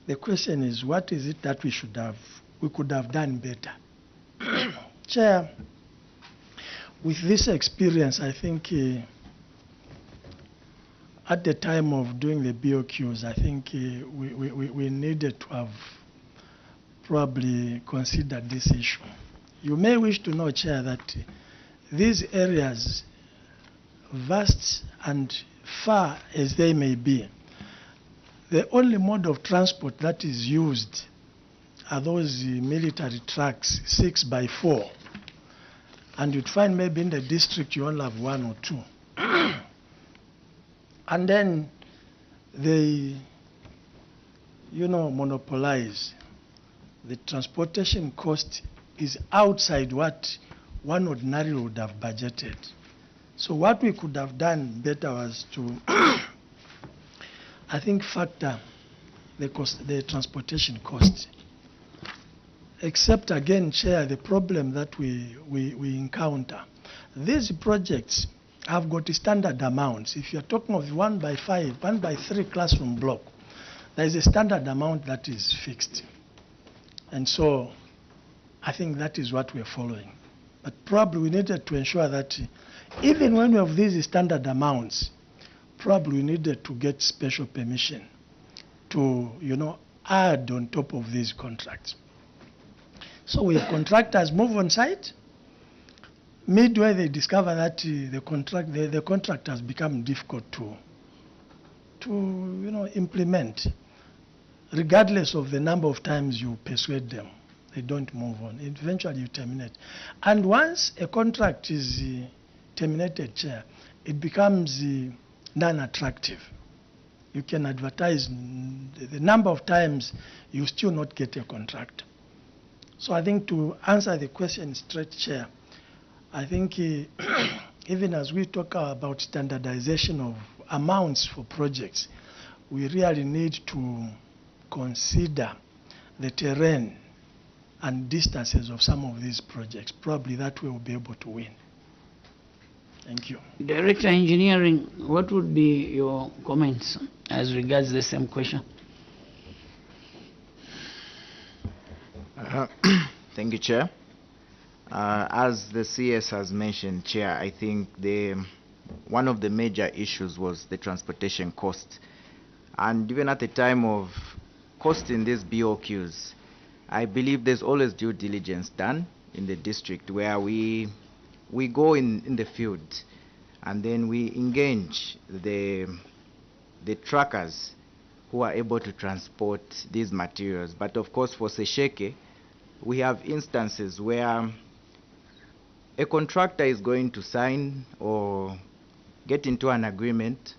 The question is, what is it that we could have done better? Chair, with this experience, I think at the time of doing the BOQs, I think we needed to have probably considered this issue. You may wish to know, Chair, that these areas, vast and far as they may be, the only mode of transport that is used are those military trucks, 6x4. And you'd find maybe in the district you only have 1 or 2. And then they, monopolize. The transportation cost is outside what one ordinarily would have budgeted. So what we could have done better was to, I think, factor the transportation cost. Except again, Chair, the problem that we encounter. These projects have got standard amounts. If you're talking of 1x5, 1x3 classroom block, there is a standard amount that is fixed. And so I think that is what we're following. But probably we needed to ensure that even when we have these standard amounts, probably we needed to get special permission to, add on top of these contracts. So we have contractors move on site. Midway, they discover that the contract has become difficult to implement. Regardless of the number of times you persuade them, they don't move on. Eventually, you terminate. And once a contract is terminated, Chair, it becomes non-attractive. You can advertise the number of times, you still not get a contract. So I think to answer the question straight, Chair, I think even as we talk about standardization of amounts for projects, we really need to consider the terrain and distances of some of these projects. Probably that way we'll be able to win. Thank you. Director Engineering, what would be your comments as regards the same question? Thank you, Chair. As the CS has mentioned, Chair, I think one of the major issues was the transportation cost. And even at the time of costing these BOQs, I believe there's always due diligence done in the district where we go in the field and then we engage the truckers who are able to transport these materials. But of course for SESHEKE, we have instances where a contractor is going to sign or get into an agreement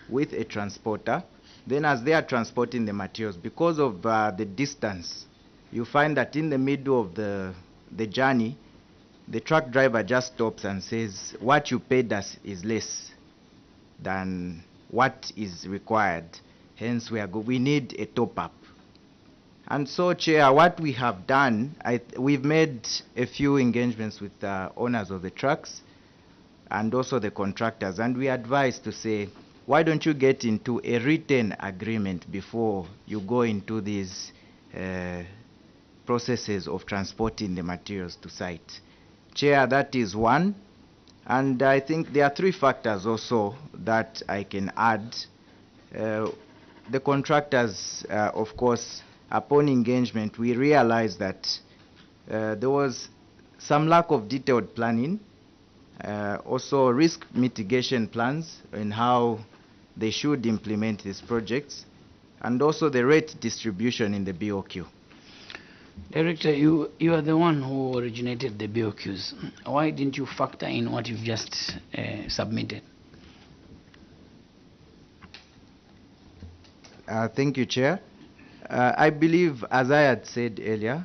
with a transporter. Then as they are transporting the materials, because of the distance, you find that in the middle of the journey, the truck driver just stops and says, what you paid us is less than what is required. Hence, we need a top-up. And so, Chair, what we have done, we've made a few engagements with the owners of the trucks and also the contractors, and we advise to say, why don't you get into a written agreement before you go into these processes of transporting the materials to site? Chair, that is one. And I think there are 3 factors also that I can add. The contractors, of course, upon engagement, we realized that there was some lack of detailed planning, also risk mitigation plans in how they should implement these projects, and also the rate distribution in the BOQ. Director, you are the one who originated the BOQs. Why didn't you factor in what you've just submitted? Thank you, Chair. I believe, as I had said earlier,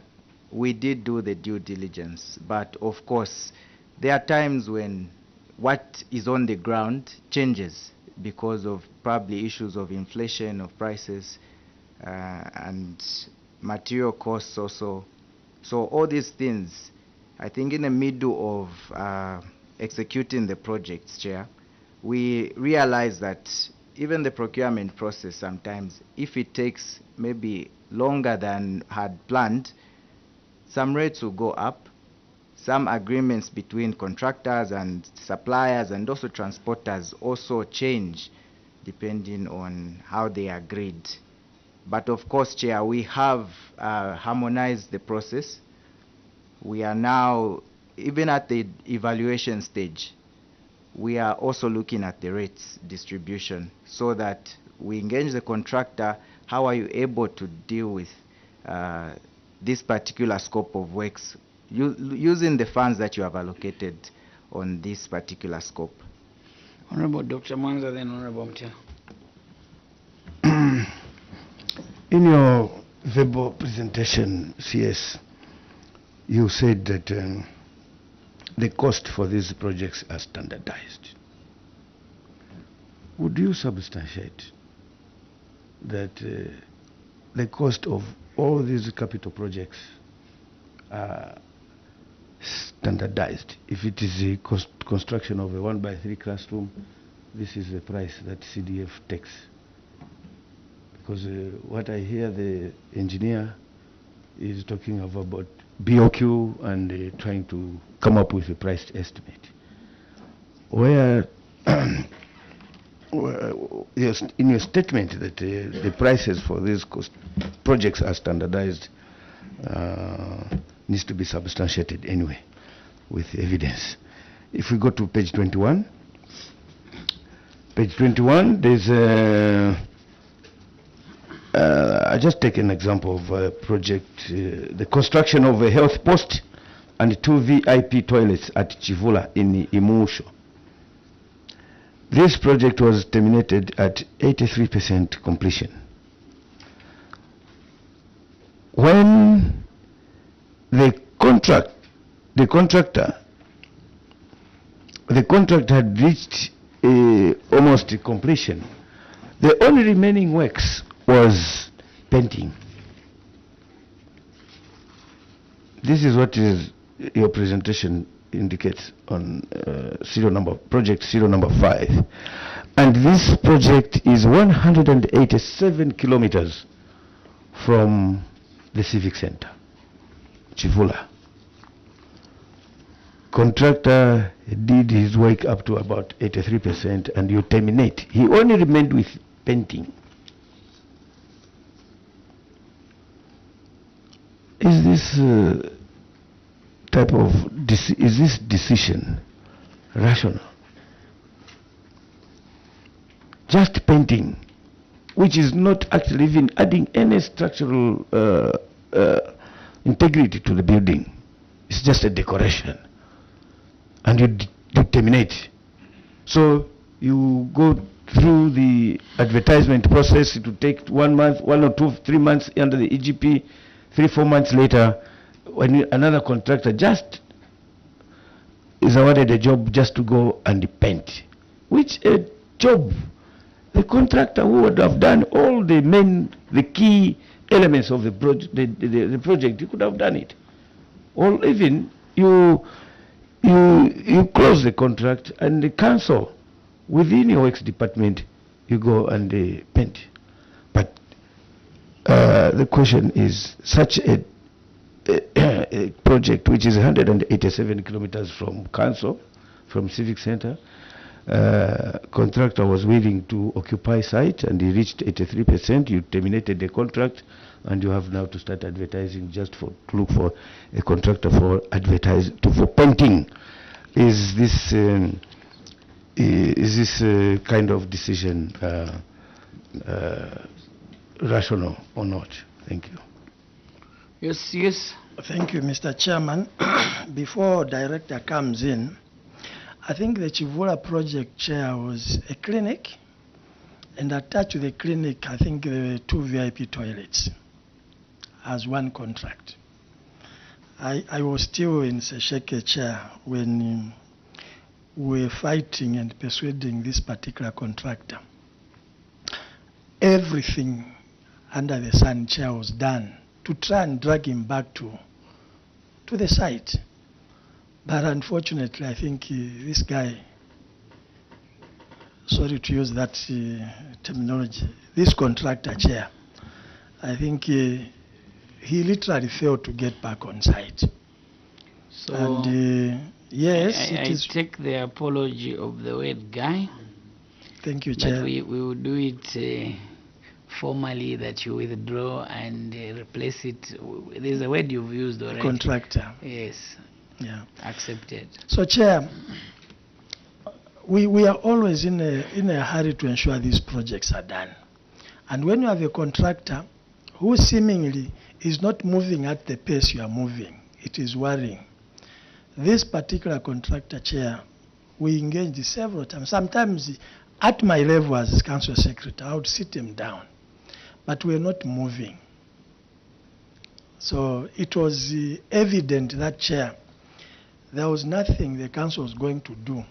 we did do the due diligence, but of course, there are times when what is on the ground changes because of probably issues of inflation of prices and material costs also. So all these things, I think in the middle of executing the projects, Chair, we realize that even the procurement process sometimes, if it takes maybe longer than had planned, some rates will go up. Some agreements between contractors and suppliers and also transporters also change depending on how they agreed. But of course, Chair, we have harmonized the process. We are now, even at the evaluation stage, we are also looking at the rates distribution so that we engage the contractor. How are you able to deal with this particular scope of works using the funds that you have allocated on this particular scope? Honorable Dr. Mwanza, then Honorable Mtia. In your verbal presentation, CS, you said that the cost for these projects are standardized. Would you substantiate that the cost of all these capital projects are standardized? If it is a construction of a 1x3 classroom, this is the price that CDF takes. Because what I hear the engineer is talking about BOQ and trying to come up with a price estimate. Where in your statement that the prices for these projects are standardized needs to be substantiated anyway with evidence. If we go to page 21, there's I just take an example of a project, the construction of a health post and 2 VIP toilets at Chivula in Imusho. This project was terminated at 83% completion. When the contract had reached almost completion, the only remaining works was painting. This is what your presentation indicates on project serial number 5, and this project is 187 kilometers from the civic center, Chivula. Contractor did his work up to about 83%, and you terminate. He only remained with painting. Is this is this decision rational? Just painting, which is not actually even adding any structural integrity to the building. It's just a decoration, and you terminate. So you go through the advertisement process. It will take 1 month, 1 or 2, 3 months under the EGP. 3-4 months later, when another contractor just is awarded a job just to go and paint, which a job the contractor who would have done all the key elements of the project, he could have done it. Or even you close the contract and the council within your works department, you go and paint. But the question is, such a project which is 187 kilometers from council, from civic center, contractor was willing to occupy site and he reached 83%. You terminated the contract and you have now to start advertising just to look for a contractor for painting. Is this kind of decision rational or not? Thank you. Yes. Thank you, Mr. Chairman. Before Director comes in, I think the Chivula project chair was a clinic, and attached to the clinic, I think there were 2 VIP toilets as one contract. I was still in SESHEKE chair when we were fighting and persuading this particular contractor. Everything under the sun chair was done to try and drag him back to the site. But unfortunately, I think this guy, sorry to use that terminology, this contractor chair, I think he literally failed to get back on site. So, and yes, I take the apology of the word guy. Thank you, Chair. But we will do it formally, that you withdraw and replace it. There's a word you've used already. Contractor. Yes. Yeah. Accepted. So, Chair, we are always in a hurry to ensure these projects are done. And when you have a contractor who seemingly is not moving at the pace you are moving. It is worrying. This particular contractor, Chair, we engaged several times. Sometimes at my level as council secretary, I would sit him down, but we're not moving. So it was evident that, Chair, there was nothing the council was going to do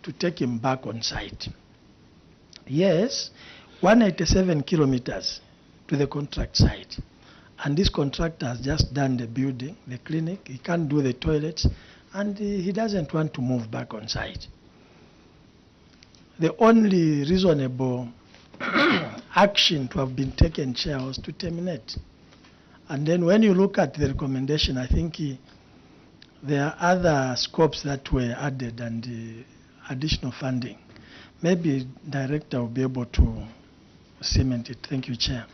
to take him back on site. Yes, 187 kilometers to the contract site. And this contractor has just done the building, the clinic. He can't do the toilets, and he doesn't want to move back on site. The only reasonable action to have been taken, Chair, was to terminate. And then when you look at the recommendation, I think there are other scopes that were added and additional funding. Maybe Director will be able to cement it. Thank you, Chair.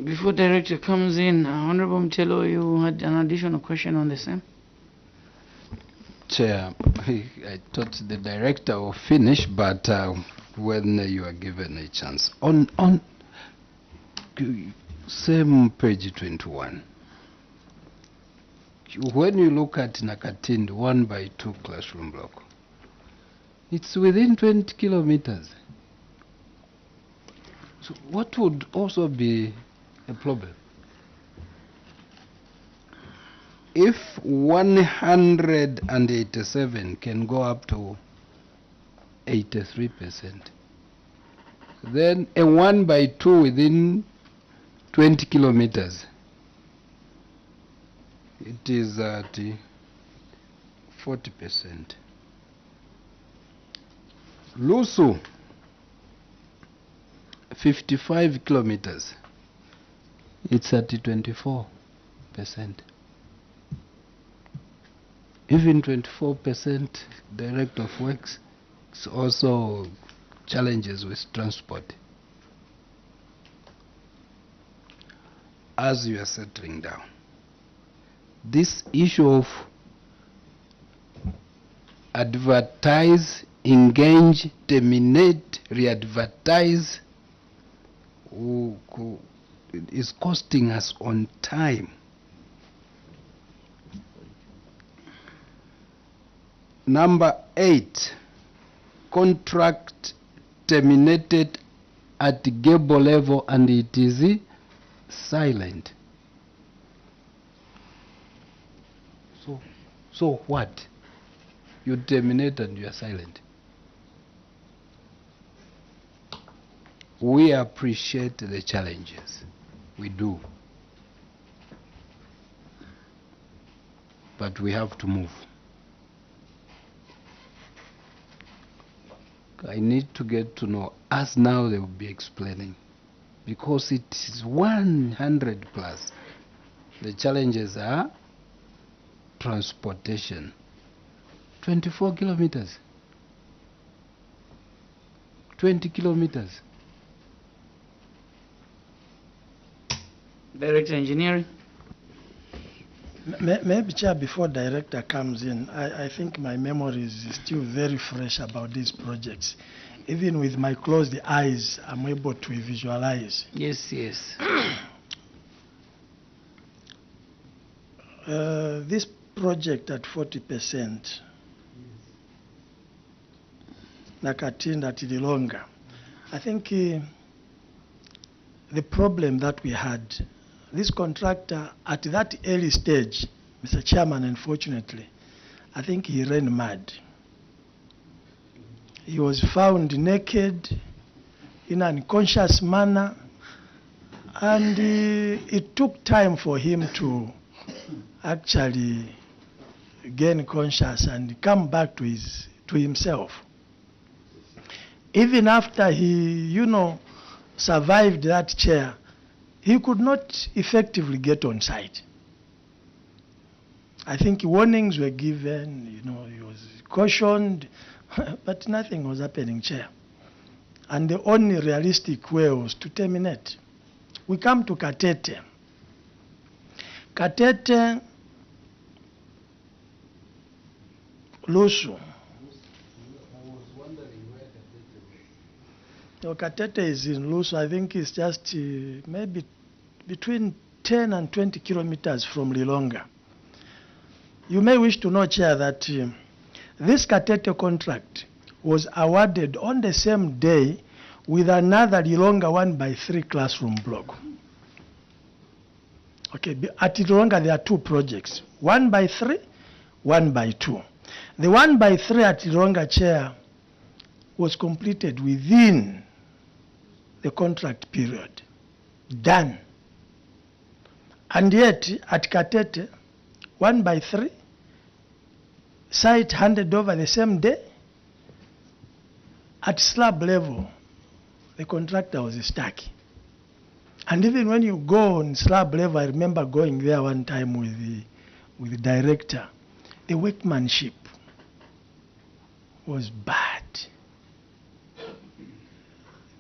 Before Director comes in, Honorable Mtelo, you had an additional question on the same? Chair, I thought the Director will finish, but when you are given a chance. On same page 21, when you look at Nakatindi 1x2 classroom block, it's within 20 kilometers. So what would also be a problem? If 187 can go up to 83%, then a 1x2 within 20 kilometers, it is at 40%. Lusu, 55 kilometers, it's at 24%. Even 24% Director of Works, it's also challenges with transport. As you are settling down, this issue of advertise, engage, terminate, re-advertise is costing us on time. Number 8, contract terminated at Gable level and it is silent. So what? You terminate and you are silent. We appreciate the challenges. We do. But we have to move. I need to get to know, as now they will be explaining, because it is 100 plus. The challenges are transportation, 24 kilometers, 20 kilometers. Director Engineering. Maybe, Chair, before Director comes in, I think my memory is still very fresh about these projects. Even with my closed eyes, I'm able to visualize. Yes, yes. This project at 40%, Nakatindi at Ilonga, I think the problem that we had, this contractor at that early stage, Mr. Chairman, unfortunately, I think he ran mad. He was found naked in an unconscious manner, and it took time for him to actually gain conscious and come back to himself. Even after he, survived that chair, he could not effectively get on site. I think warnings were given, he was cautioned, but nothing was happening, Chair. And the only realistic way was to terminate. We come to Katete. Katete, Lusu. Katete is in Lusu. I think it's just maybe between 10 and 20 kilometers from Lilonga. You may wish to know, Chair, that this Katete contract was awarded on the same day with another Lilonga 1x3 classroom block. Okay, at Lilonga there are two projects, 1x3, 1x2. The 1x3 at Lilonga, Chair, was completed within the contract period. Done. And yet, at Katete, 1x3, site handed over the same day. At slab level, the contractor was stuck. And even when you go on slab level, I remember going there one time with the director, the workmanship was bad.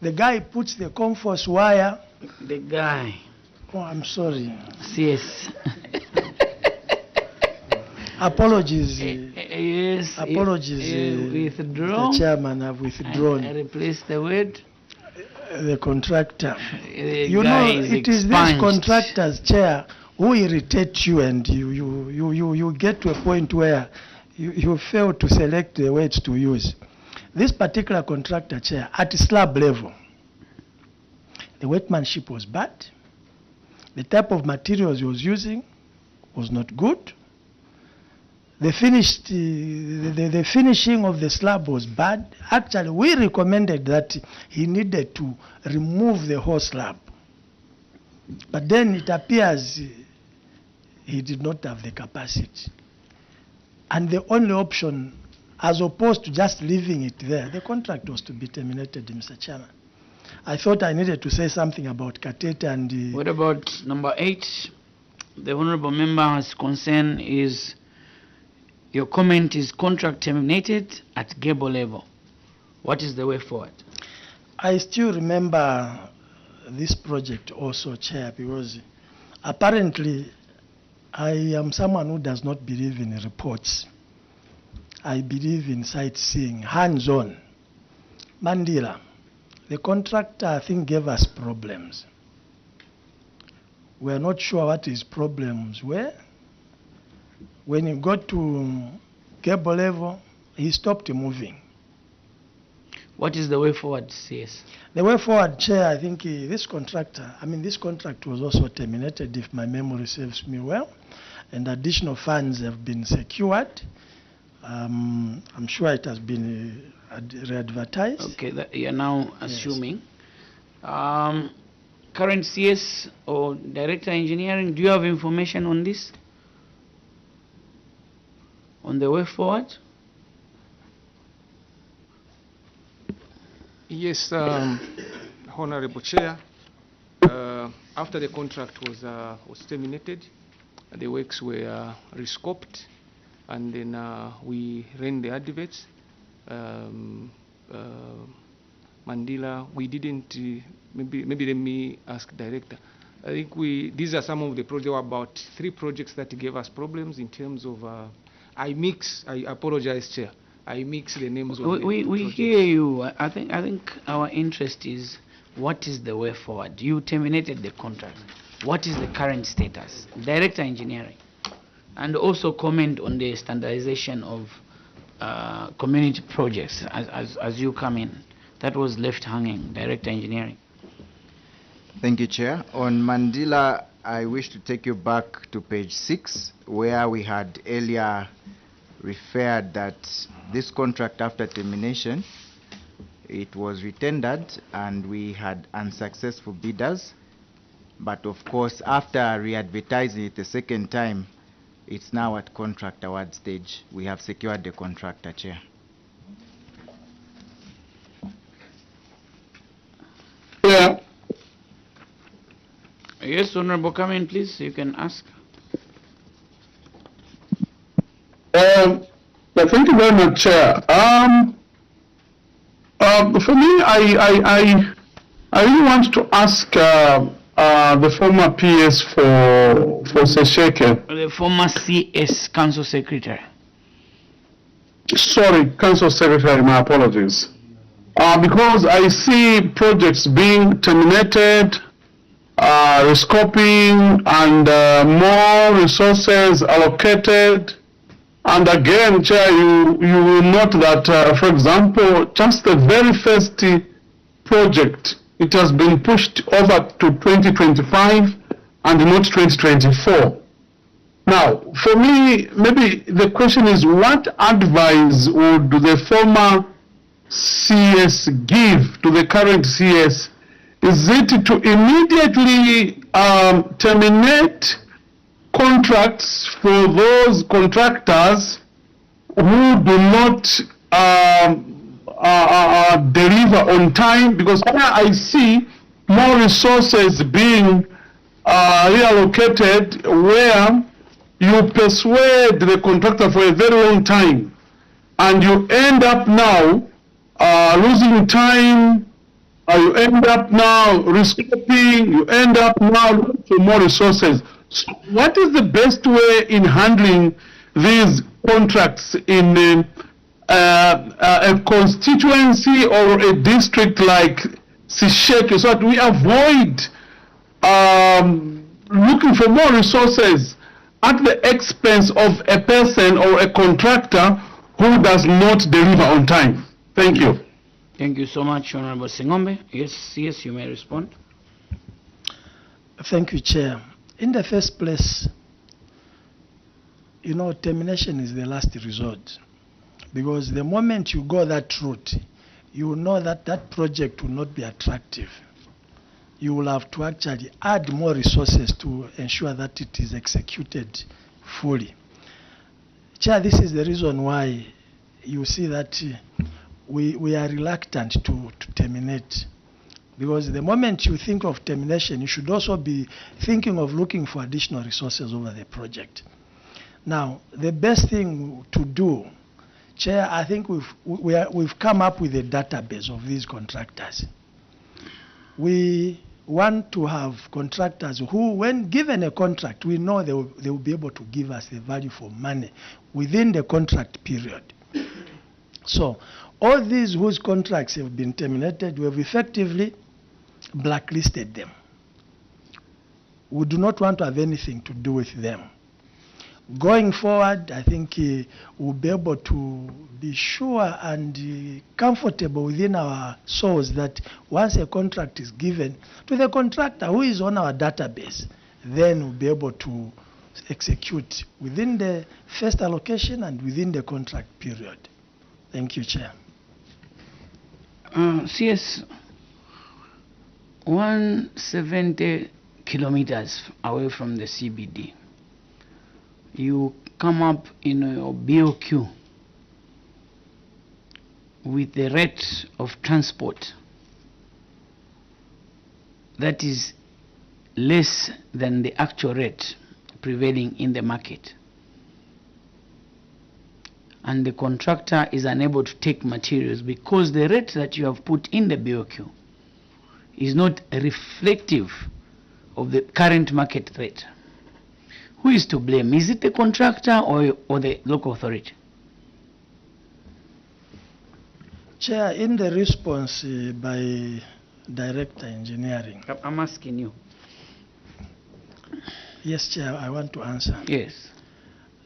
The guy puts the comfort wire. The guy. Oh, I'm sorry. Yes. Apologies. Yes. Apologies, withdrawn. Mr. Chairman, I've withdrawn. I replace the word. The contractor. The You guy know, is it is these expunged. contractors, Chair, who irritate you, and you get to a point where you fail to select the words to use. This particular contractor, Chair, at slab level, the workmanship was bad. The type of materials he was using was not good. The finishing of the slab was bad. Actually, we recommended that he needed to remove the whole slab. But then it appears he did not have the capacity. And the only option, as opposed to just leaving it there, the contract was to be terminated, Mr. Chairman. I thought I needed to say something about Katete and... What about number 8? The honorable member's concern is, your comment is contract terminated at Gable level. What is the way forward? I still remember this project also, Chair, because apparently I am someone who does not believe in reports. I believe in sightseeing, hands-on. Mandela, the contractor, I think, gave us problems. We are not sure what his problems were. When he got to Gable level, he stopped moving. What is the way forward, CS? The way forward, Chair, I think this contract was also terminated, if my memory serves me well, and additional funds have been secured. I'm sure it has been re-advertised. Okay, you're now assuming. Yes. Current CS or Director Engineering, do you have information on this? On the way forward? Yes, Honorable Chair. After the contract was terminated, the works were rescoped, and then we ran the adverts. Mandela, we didn't. Maybe let me ask Director. I think these are some of the projects. There were about 3 projects that gave us problems in terms of. I apologize, Chair. I mix the names of we hear you. I think our interest is, what is the way forward? You terminated the contract. What is the current status? Director Engineering. And also comment on the standardization of community projects as you come in. That was left hanging, Director Engineering. Thank you, Chair. On Mandela, I wish to take you back to page 6, where we had earlier referred that this contract, after termination, it was retendered and we had unsuccessful bidders. But of course, after re-advertising it the second time, it's now at contract award stage. We have secured the contractor, Chair. Yeah. Yes, Honorable, come in, please. You can ask. Thank you very much, Chair. For me, I really want to ask the former PS for SESHEKE. The former CS Council Secretary. Sorry, Council Secretary, my apologies. Because I see projects being terminated, rescoping and more resources allocated. And again, Chair, you will note that, for example, just the very first project, it has been pushed over to 2025 and not 2024. Now, for me, maybe the question is, what advice would the former CS give to the current CS? Is it to immediately terminate contracts for those contractors who do not deliver on time? Because I see more resources being reallocated where you persuade the contractor for a very long time and you end up now losing time, you end up now rescoping, you end up now looking for more resources. So what is the best way in handling these contracts in a constituency or a district like SESHEKE, so that we avoid looking for more resources at the expense of a person or a contractor who does not deliver on time? Thank you. Thank you so much, Honorable Singombe. Yes, yes, you may respond. Thank you, Chair. In the first place, you know, termination is the last resort, because the moment you go that route, you know that that project will not be attractive. You will have to actually add more resources to ensure that it is executed fully. Chair, this is the reason why you see that we are reluctant to terminate. Because the moment you think of termination, you should also be thinking of looking for additional resources over the project. Now, the best thing to do, Chair, I think we've come up with a database of these contractors. We want to have contractors who, when given a contract, we know they will be able to give us the value for money within the contract period. So, all these whose contracts have been terminated, we have effectively blacklisted them. We do not want to have anything to do with them. Going forward, I think we'll be able to be sure and comfortable within our souls that once a contract is given to the contractor who is on our database, then we'll be able to execute within the first allocation and within the contract period. Thank you, Chair. CS, 170 kilometers away from the CBD, you come up in your BOQ with the rate of transport that is less than the actual rate prevailing in the market, and the contractor is unable to take materials because the rate that you have put in the BOQ is not reflective of the current market rate. Who is to blame? Is it the contractor or the local authority? Chair, in the response by Director Engineering. I'm asking you. Yes, Chair, I want to answer. Yes.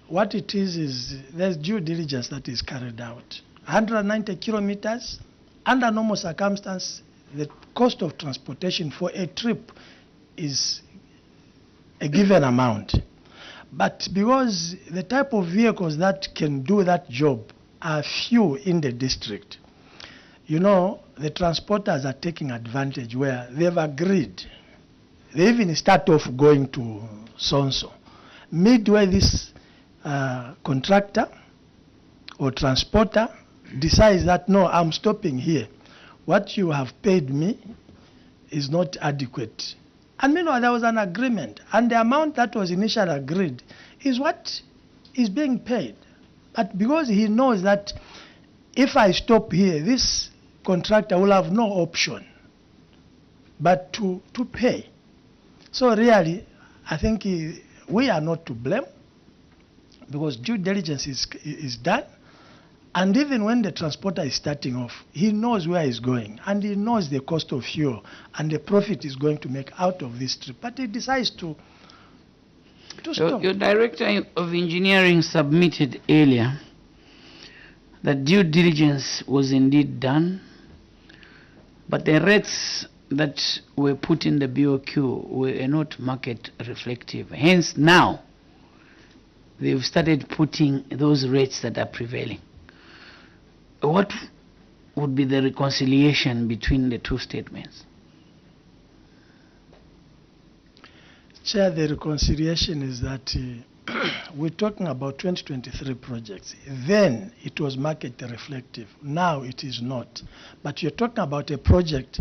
What it is there's due diligence that is carried out. 190 kilometers, under normal circumstances, the cost of transportation for a trip is a given amount. But because the type of vehicles that can do that job are few in the district, you know, the transporters are taking advantage where they've agreed. They even start off going to so-and-so. Midway, this contractor or transporter decides that, no, I'm stopping here. What you have paid me is not adequate. And meanwhile, there was an agreement, and the amount that was initially agreed is what is being paid. But because he knows that if I stop here, this contractor will have no option but to pay. So really, I think we are not to blame, because due diligence is done, And even when the transporter is starting off, he knows where he's going, and he knows the cost of fuel and the profit he's going to make out of this trip. But he decides to stop. Your director of engineering submitted earlier that due diligence was indeed done, but the rates that were put in the BOQ were not market reflective. Hence now, they've started putting those rates that are prevailing. What would be the reconciliation between the two statements? Chair, the reconciliation is that we're talking about 2023 projects. Then it was market reflective. Now it is not. But you're talking about a project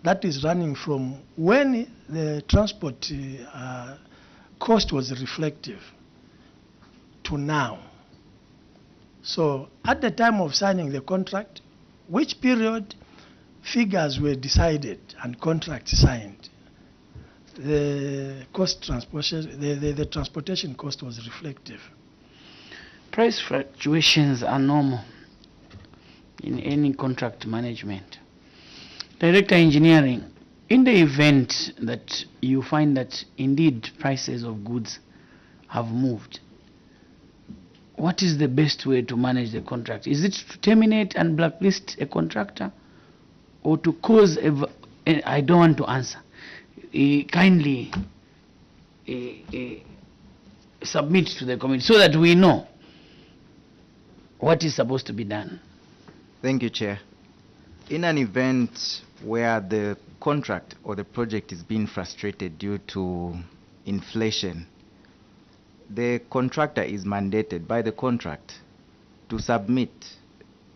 that is running from when the transport cost was reflective to now. So at the time of signing the contract, which period figures were decided and contracts signed, the cost transportation, the transportation cost was reflective. Price fluctuations are normal in any contract management. Director Engineering, in the event that you find that indeed prices of goods have moved, what is the best way to manage the contract? Is it to terminate and blacklist a contractor, or to cause I don't want to answer. Kindly submit to the committee so that we know what is supposed to be done. Thank you, Chair. In an event where the contract or the project is being frustrated due to inflation, the contractor is mandated by the contract to submit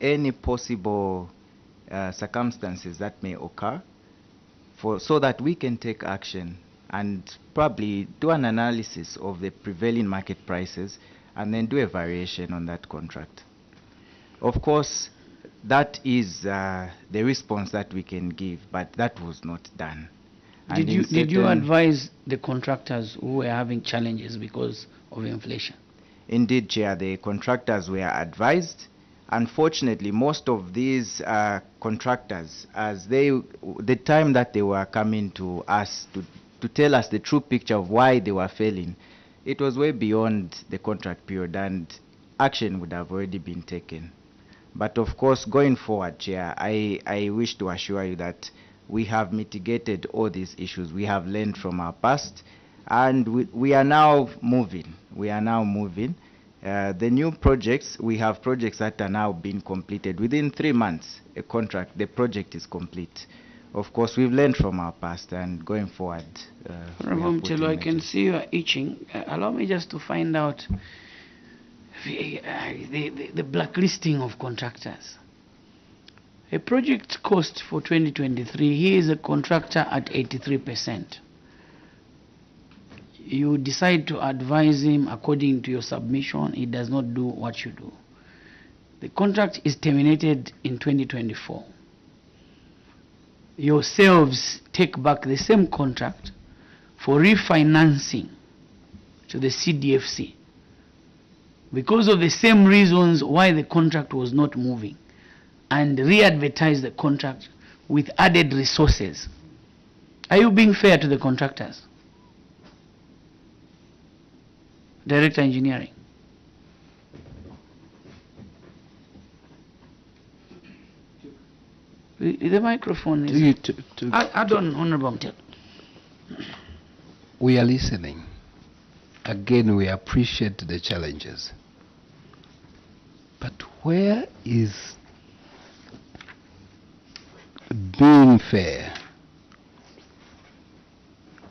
any possible circumstances that may occur so that we can take action and probably do an analysis of the prevailing market prices and then do a variation on that contract. Of course, that is the response that we can give, but that was not done. And Did you advise the contractors who were having challenges because of inflation? Indeed, Chair, the contractors were advised. Unfortunately, most of these contractors, the time that they were coming to us to tell us the true picture of why they were failing, it was way beyond the contract period and action would have already been taken. But of course, going forward, Chair, I wish to assure you that we have mitigated all these issues. We have learned from our past, and we are now moving. We are now moving. The new projects, we have projects that are now being completed. Within 3 months, the project is complete. Of course, we've learned from our past, and going forward. Honorable Mtelo, I can see you are itching. Allow me just to find out the blacklisting of contractors. A project cost for 2023, he is a contractor at 83%. You decide to advise him according to your submission, he does not do what you do. The contract is terminated in 2024. Yourselves take back the same contract for refinancing to the CDFC because of the same reasons why the contract was not moving, and re-advertise the contract with added resources. Are you being fair to the contractors? Director Engineering. The microphone is... Add on, Honorable Mtelo. We are listening. Again, we appreciate the challenges. But where is being fair?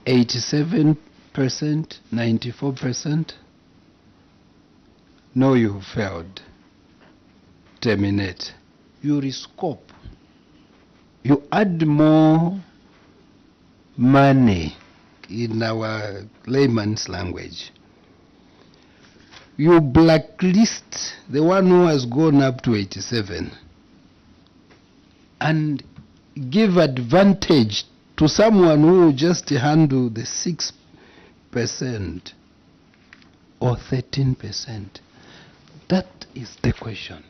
87%, 94%? No, you failed. Terminate. You rescope. You add more money in our layman's language. You blacklist the one who has gone up to 87 and give advantage to someone who will just handle the 6% or 13%. That is the question.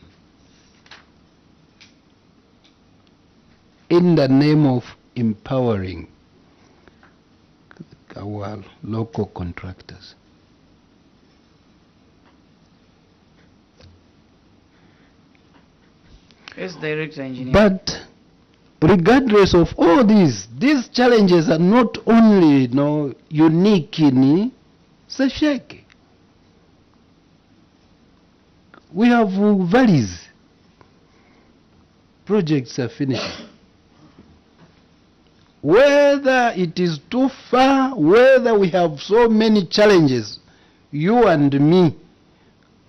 in the name of empowering our local contractors. Yes, Director Engineer. But regardless of all these challenges are not only unique in SESHEKE. We have valleys. Projects are finishing. Whether it is too far, whether we have so many challenges, you and me,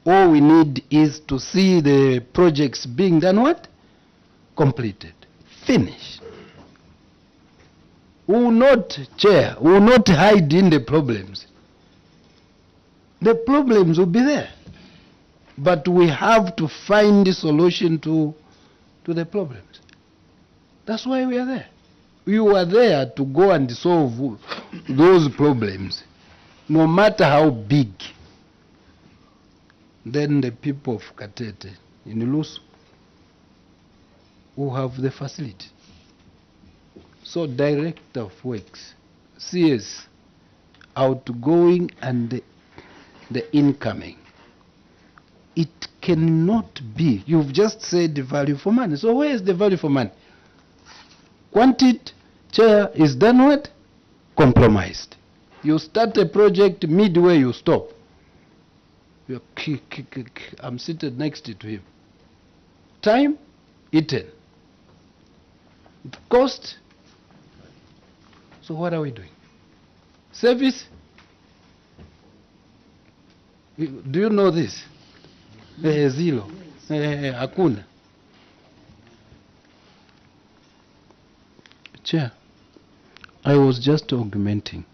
all we need is to see the projects being done what? Completed, finished. We will not, Chair, we will not hide in the problems. The problems will be there. But we have to find a solution to the problems. That's why we are there. We were there to go and solve those problems, no matter how big. Then the people of Katete in Lusu who have the facility. So Director of Works, CS, outgoing and the incoming. It cannot be. You've just said the value for money. So where is the value for money? Quantity, Chair, is done what? Compromised. You start a project, midway you stop. I'm seated next to him. Time, eaten. Cost. So what are we doing? Service. Do you know this? Zero. Hakuna. Chair, I was just augmenting.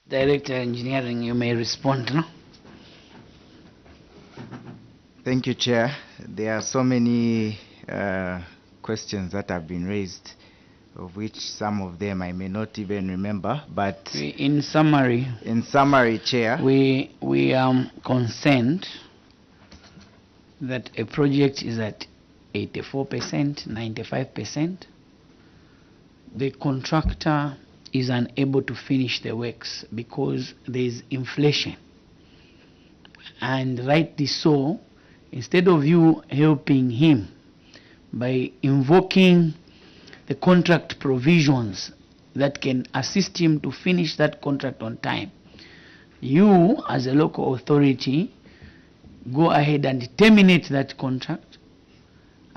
Director Engineering, you may respond now. Thank you, Chair. There are so many questions that have been raised, of which some of them I may not even remember, but in summary, Chair, we concerned that a project is at 84%, 95%. The contractor is unable to finish the works because there is inflation. And rightly so, instead of you helping him by invoking the contract provisions that can assist him to finish that contract on time, you as a local authority go ahead and terminate that contract.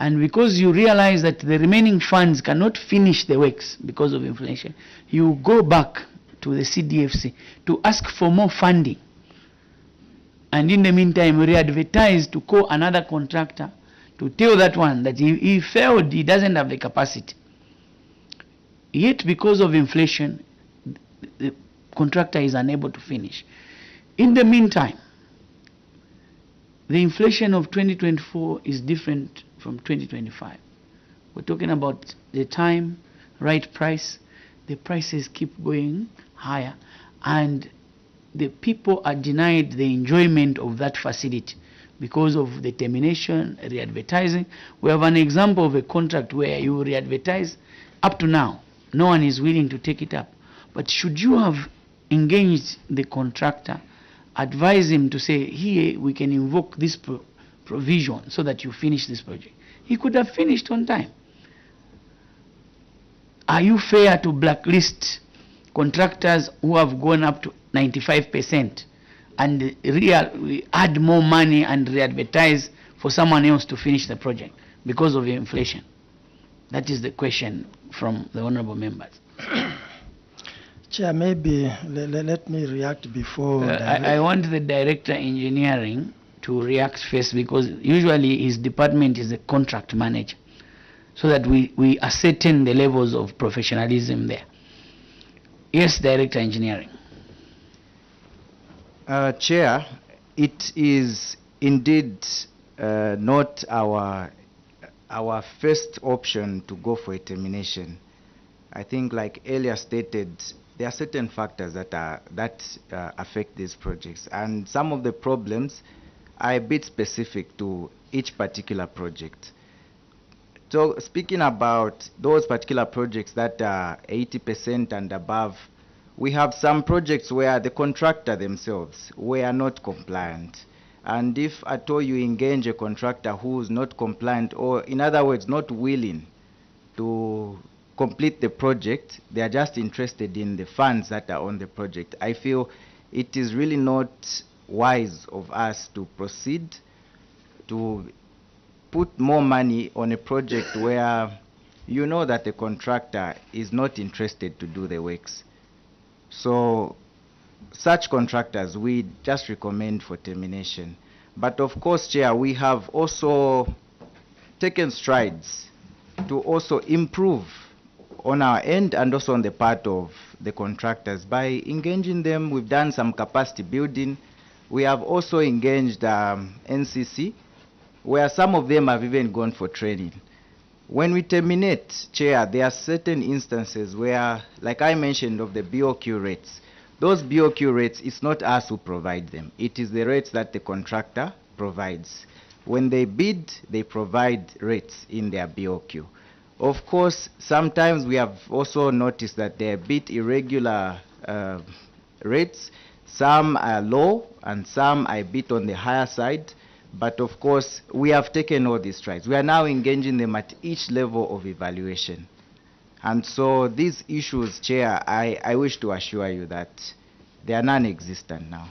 And because you realize that the remaining funds cannot finish the works because of inflation, you go back to the CDFC to ask for more funding. And in the meantime, re-advertise to call another contractor to tell that one that he failed, he doesn't have the capacity. Yet because of inflation, the contractor is unable to finish. In the meantime, the inflation of 2024 is different from 2025. We're talking about the time, right price. The prices keep going higher, and the people are denied the enjoyment of that facility because of the termination, re-advertising. We have an example of a contract where you re-advertise. Up to now, no one is willing to take it up. But should you have engaged the contractor, advise him to say, here we can invoke this provision so that you finish this project, he could have finished on time. Are you fair to blacklist contractors who have gone up to 95% and add more money and re-advertise for someone else to finish the project because of inflation? That is the question from the honorable members. Chair, maybe let me react before. I want the Director Engineering to react first, because usually his department is the contract manager, so that we ascertain the levels of professionalism there. Yes, Director Engineering. Chair, it is indeed not our first option to go for a termination. I think, like earlier stated, there are certain factors that affect these projects, and some of the problems are a bit specific to each particular project. So speaking about those particular projects that are 80% and above, we have some projects where the contractor themselves were not compliant. And if at all you engage a contractor who is not compliant, or in other words, not willing to complete the project, they are just interested in the funds that are on the project, I feel it is really not wise of us to proceed to put more money on a project where you know that the contractor is not interested to do the works. So such contractors, we just recommend for termination. But of course, Chair, we have also taken strides to also improve on our end and also on the part of the contractors by engaging them. We've done some capacity building. We have also engaged NCC, where some of them have even gone for training. When we terminate, Chair, there are certain instances where, like I mentioned, of the BOQ rates. Those BOQ rates, it's not us who provide them. It is the rates that the contractor provides. When they bid, they provide rates in their BOQ. Of course, sometimes we have also noticed that they're a bit irregular rates. Some are low and some are a bit on the higher side. But of course, we have taken all these strides. We are now engaging them at each level of evaluation. And so these issues, Chair, I wish to assure you that they are non-existent now.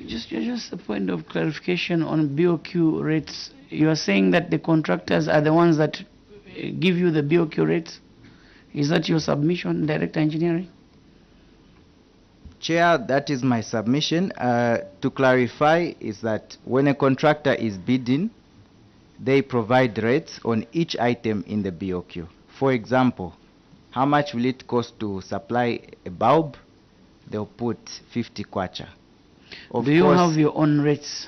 Just a point of clarification on BOQ rates. You are saying that the contractors are the ones that give you the BOQ rates? Is that your submission, Director Engineering? Chair, that is my submission. To clarify is that when a contractor is bidding, they provide rates on each item in the BOQ. For example, how much will it cost to supply a bulb? They'll put 50 kwacha. Do you have your own rates?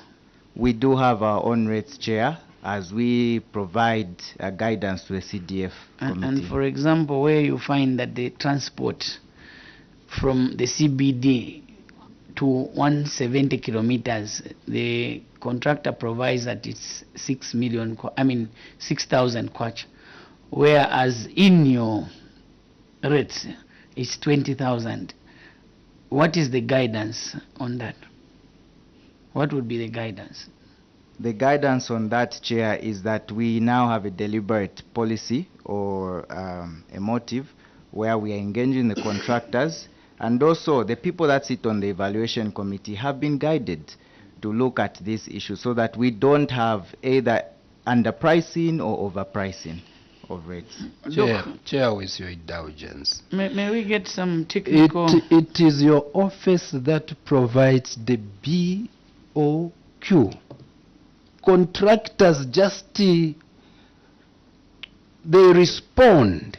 We do have our own rates, Chair, as we provide guidance to the CDF committee. And for example, where you find that the transport from the CBD to 170 kilometers, the contractor provides that it's 6,000 kwacha, whereas in your rates it's 20,000. What is the guidance on that? What would be the guidance? The guidance on that, Chair, is that we now have a deliberate policy or a motive where we are engaging the contractors, and also the people that sit on the evaluation committee have been guided to look at this issue so that we don't have either underpricing or overpricing of rates. Chair, with your indulgence. May we get some technical... It is your office that provides the BOQ. Contractors just, they respond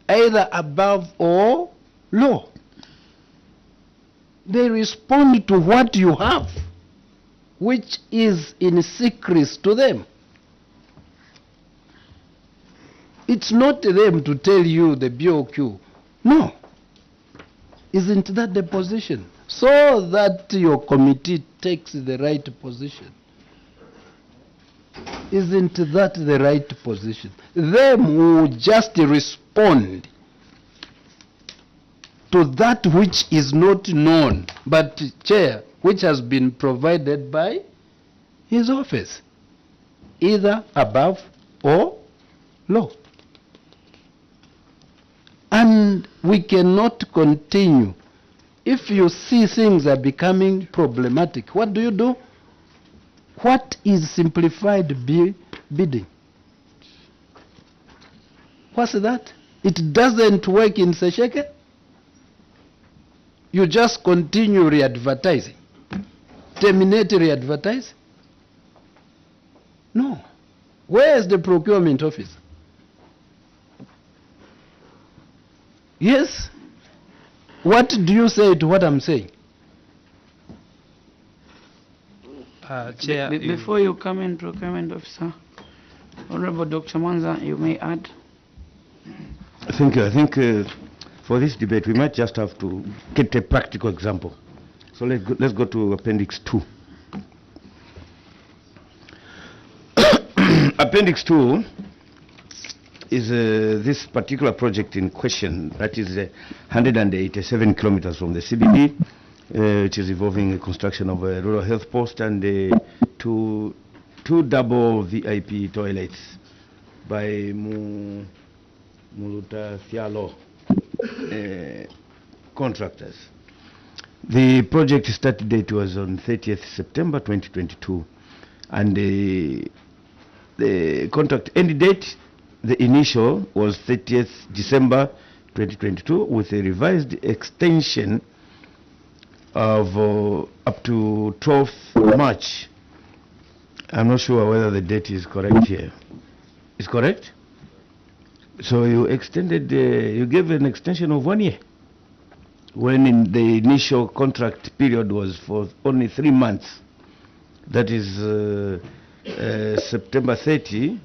either above or low. They respond to what you have, which is in secret to them. It's not them to tell you the BOQ. No. Isn't that the position? So that your committee takes the right position. Isn't that the right position? Them who just respond to that which is not known, but Chair, which has been provided by his office, either above or low. And we cannot continue. If you see things are becoming problematic, what do? What is simplified bidding? What's that? It doesn't work in SESHEKE. You just continue re-advertising. Terminate re-advertise? No. Where is the procurement office? Yes? What do you say to what I'm saying? Chair, before you come in, procurement officer, Honorable Dr. Mwanza, you may add. Thank you. I think for this debate, we might just have to get a practical example. So let's go to Appendix 2. Appendix 2 is this particular project in question, that is 187 kilometers from the CBD, which is involving the construction of a rural health post and two double VIP toilets by Muluta Fialo contractors. The project start date was on 30th September 2022, and the contract end date, the initial, was 30th December 2022 with a revised extension of up to 12th March. I'm not sure whether the date is correct here. Is correct? So you extended, you gave an extension of 1 year, when in the initial contract period was for only 3 months. That is September 30,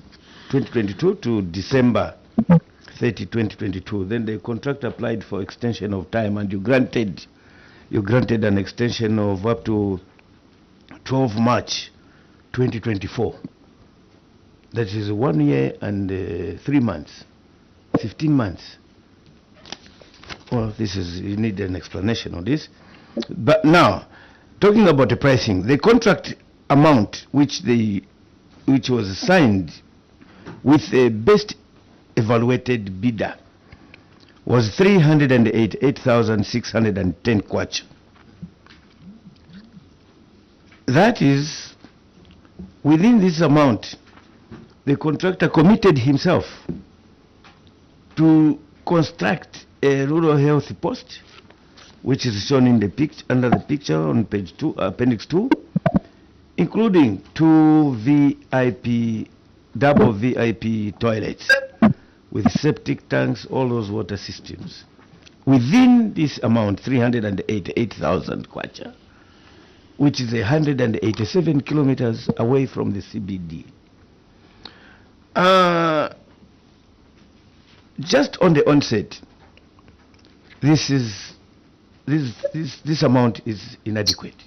2022 to December 30, 2022. Then the contract applied for extension of time, and you granted an extension of up to 12 March 2024. That is 1 year and 3 months, 15 months. Well, this is, you need an explanation on this. But now, talking about the pricing, the contract amount which was signed with the best evaluated bidder was 388,610 kwacha. That is, within this amount, the contractor committed himself to construct a rural health post, which is shown in the picture, under the picture on page 2, appendix 2, including 2 double VIP toilets with septic tanks, all those water systems. Within this amount, 388,000 kwacha, which is 187 kilometers away from the CBD. Just on the onset, this amount is inadequate.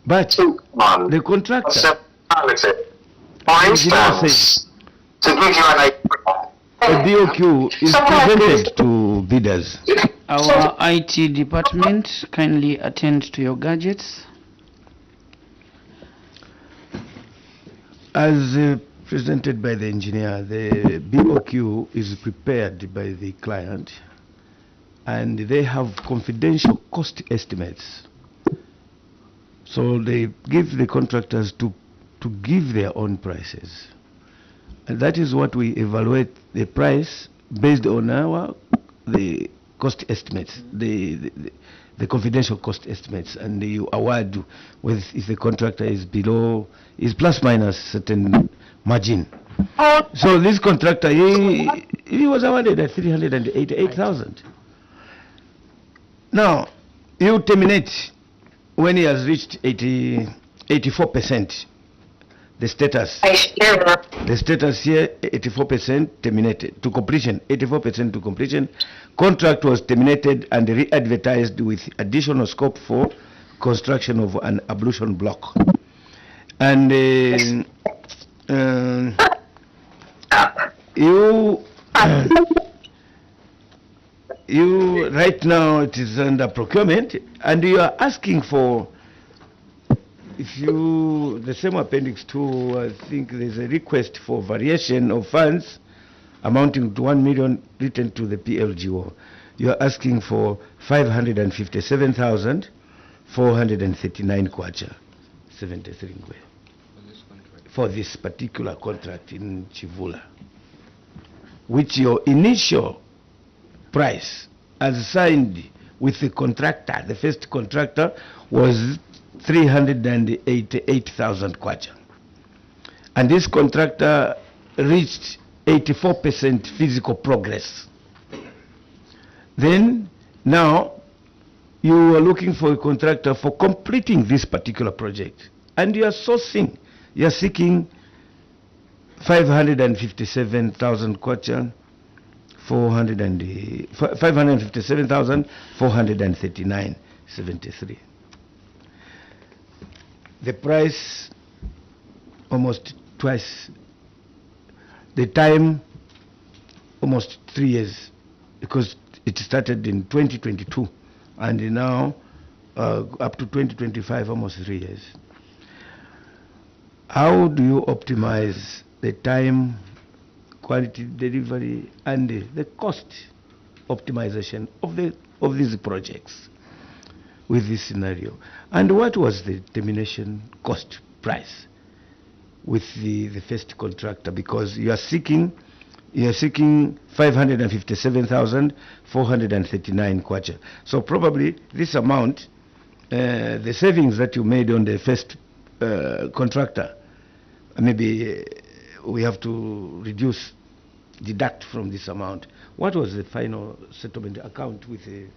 But the contractor, for instance, to give you an idea, a BOQ is presented to bidders. Our IT department, kindly attend to your gadgets. As presented by the engineer, the BOQ is prepared by the client, and they have confidential cost estimates. So they give the contractors to give their own prices. And that is what we evaluate the price based on the cost estimates, the confidential cost estimates, and you award with if the contractor is below, is plus minus certain margin. So this contractor, he was awarded at 388,000. Now, you terminate when he has reached 84%. The status here, 84% terminated to completion, 84% to completion. Contract was terminated and re-advertised with additional scope for construction of an ablution block. And you right now it is under procurement, and you are asking for, if you, the same appendix 2, I think there's a request for variation of funds amounting to 1 million written to the PLGO. You are asking for 557,439 kwacha, 73 ngwe, for this particular contract in Chivula, which your initial price as signed with the contractor, the first contractor, was 388,000 kwacha. And this contractor reached 84% physical progress. Then, now, you are looking for a contractor for completing this particular project. And you are sourcing, you are seeking 557,000 kwacha, 557,439.73. The price almost twice the time, almost 3 years, because it started in 2022 and now up to 2025, almost 3 years. How do you optimize the time, quality delivery, and the cost optimization of these projects with this scenario? And what was the termination cost price with the first contractor? Because you are seeking 557,439 kwacha. So probably this amount, the savings that you made on the first contractor, maybe we have to deduct from this amount. What was the final settlement account with the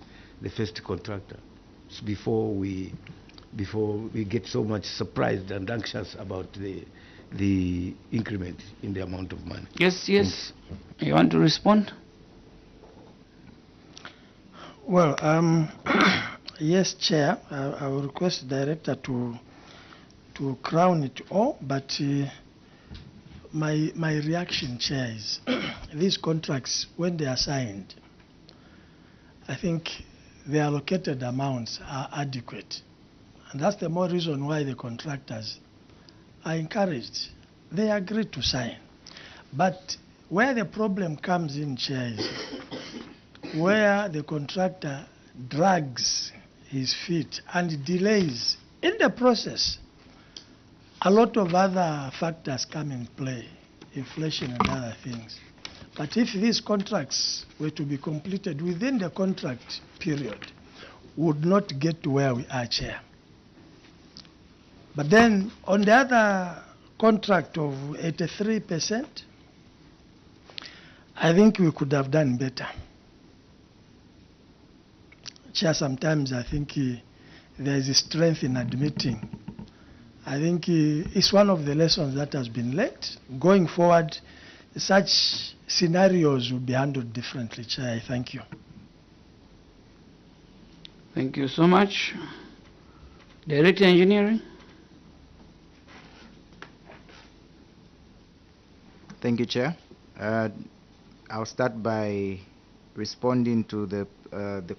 first contractor before we get so much surprised and anxious about the increment in the amount of money? Yes. You want to respond? Well, yes, Chair. I will request the Director to crown it all, but my reaction, Chair, is these contracts, when they are signed, I think the allocated amounts are adequate. And that's the more reason why the contractors are encouraged. They agreed to sign. But where the problem comes in, Chair, is where the contractor drags his feet and delays in the process. A lot of other factors come in play, inflation and other things. But if these contracts were to be completed within the contract period, we would not get to where we are, Chair. But then on the other contract of 83%, I think we could have done better. Chair, sometimes I think there is a strength in admitting. I think it's one of the lessons that has been learned. Going forward, such scenarios will be handled differently, Chair. I thank you. Thank you so much. Director Engineering. Thank you, Chair. I'll start by responding to the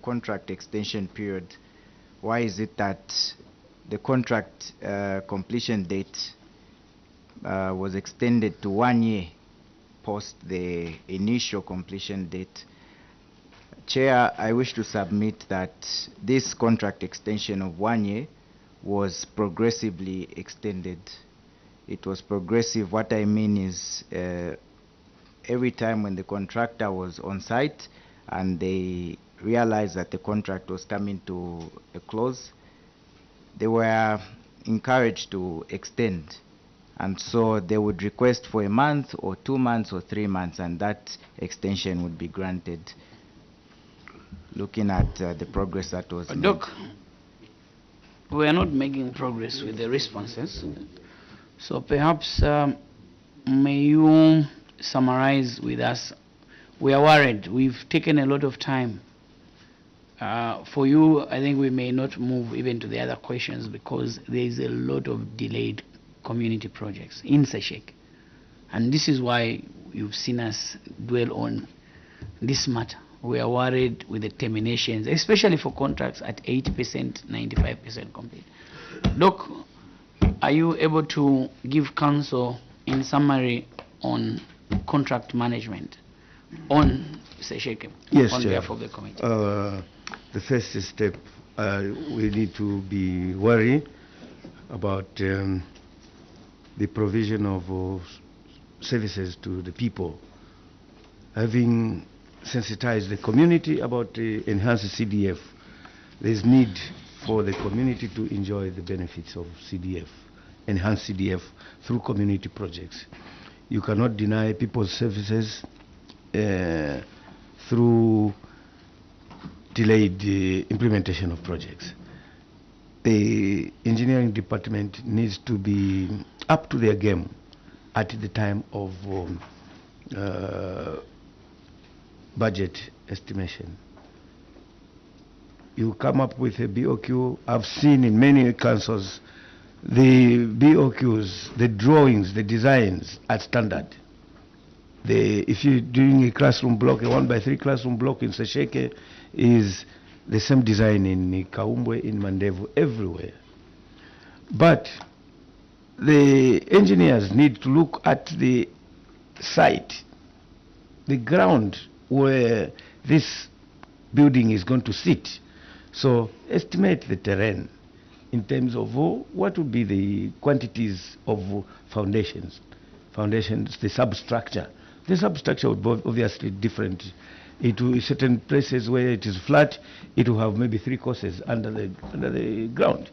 contract extension period. Why is it that the contract completion date was extended to 1 year post the initial completion date? Chair, I wish to submit that this contract extension of 1 year was progressively extended. It was progressive. What I mean is every time when the contractor was on site and they realized that the contract was coming to a close, they were encouraged to extend. And so they would request for a month or 2 months or 3 months, and that extension would be granted, looking at the progress that was made. Doc, we are not making progress with the responses. So perhaps may you summarize with us? We are worried. We've taken a lot of time. For you, I think we may not move even to the other questions because there is a lot of delayed community projects in SESHEKE. And this is why you've seen us dwell on this matter. We are worried with the terminations, especially for contracts at 80%, 95% complete. Doc, are you able to give counsel in summary on contract management on SESHEKE? Yes, on Chair. behalf of the committee? The first step, we need to be worried about the provision of services to the people. Having sensitized the community about the enhanced CDF, there's need for the community to enjoy the benefits of CDF, enhanced CDF, through community projects. You cannot deny people's services through delayed implementation of projects. The engineering department needs to be up to their game at the time of budget estimation. You come up with a BOQ. I've seen in many councils The BOQs, the drawings, the designs are standard. If you're doing a classroom block, a 1x3 classroom block in SESHEKE is the same design in Kaumbwe, in Mandevu, everywhere. But the engineers need to look at the site, the ground where this building is going to sit. So estimate the terrain in terms of what would be the quantities of foundations, the substructure. The substructure would be obviously different. It will, certain places where it is flat, it will have maybe 3 courses under the ground.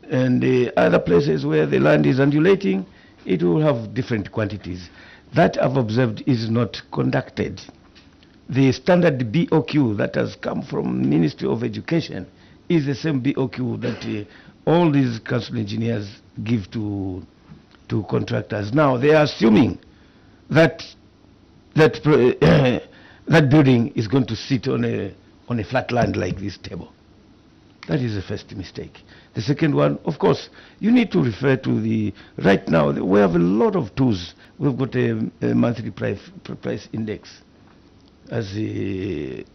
And the other places where the land is undulating, it will have different quantities. That I've observed is not conducted. The standard BOQ that has come from Ministry of Education is the same BOQ that all these council engineers give to contractors. Now they are assuming that that building is going to sit on a flat land like this table. That is the first mistake. The second one, of course, you need to refer to the, right now, we have a lot of tools. We've got a monthly price index as given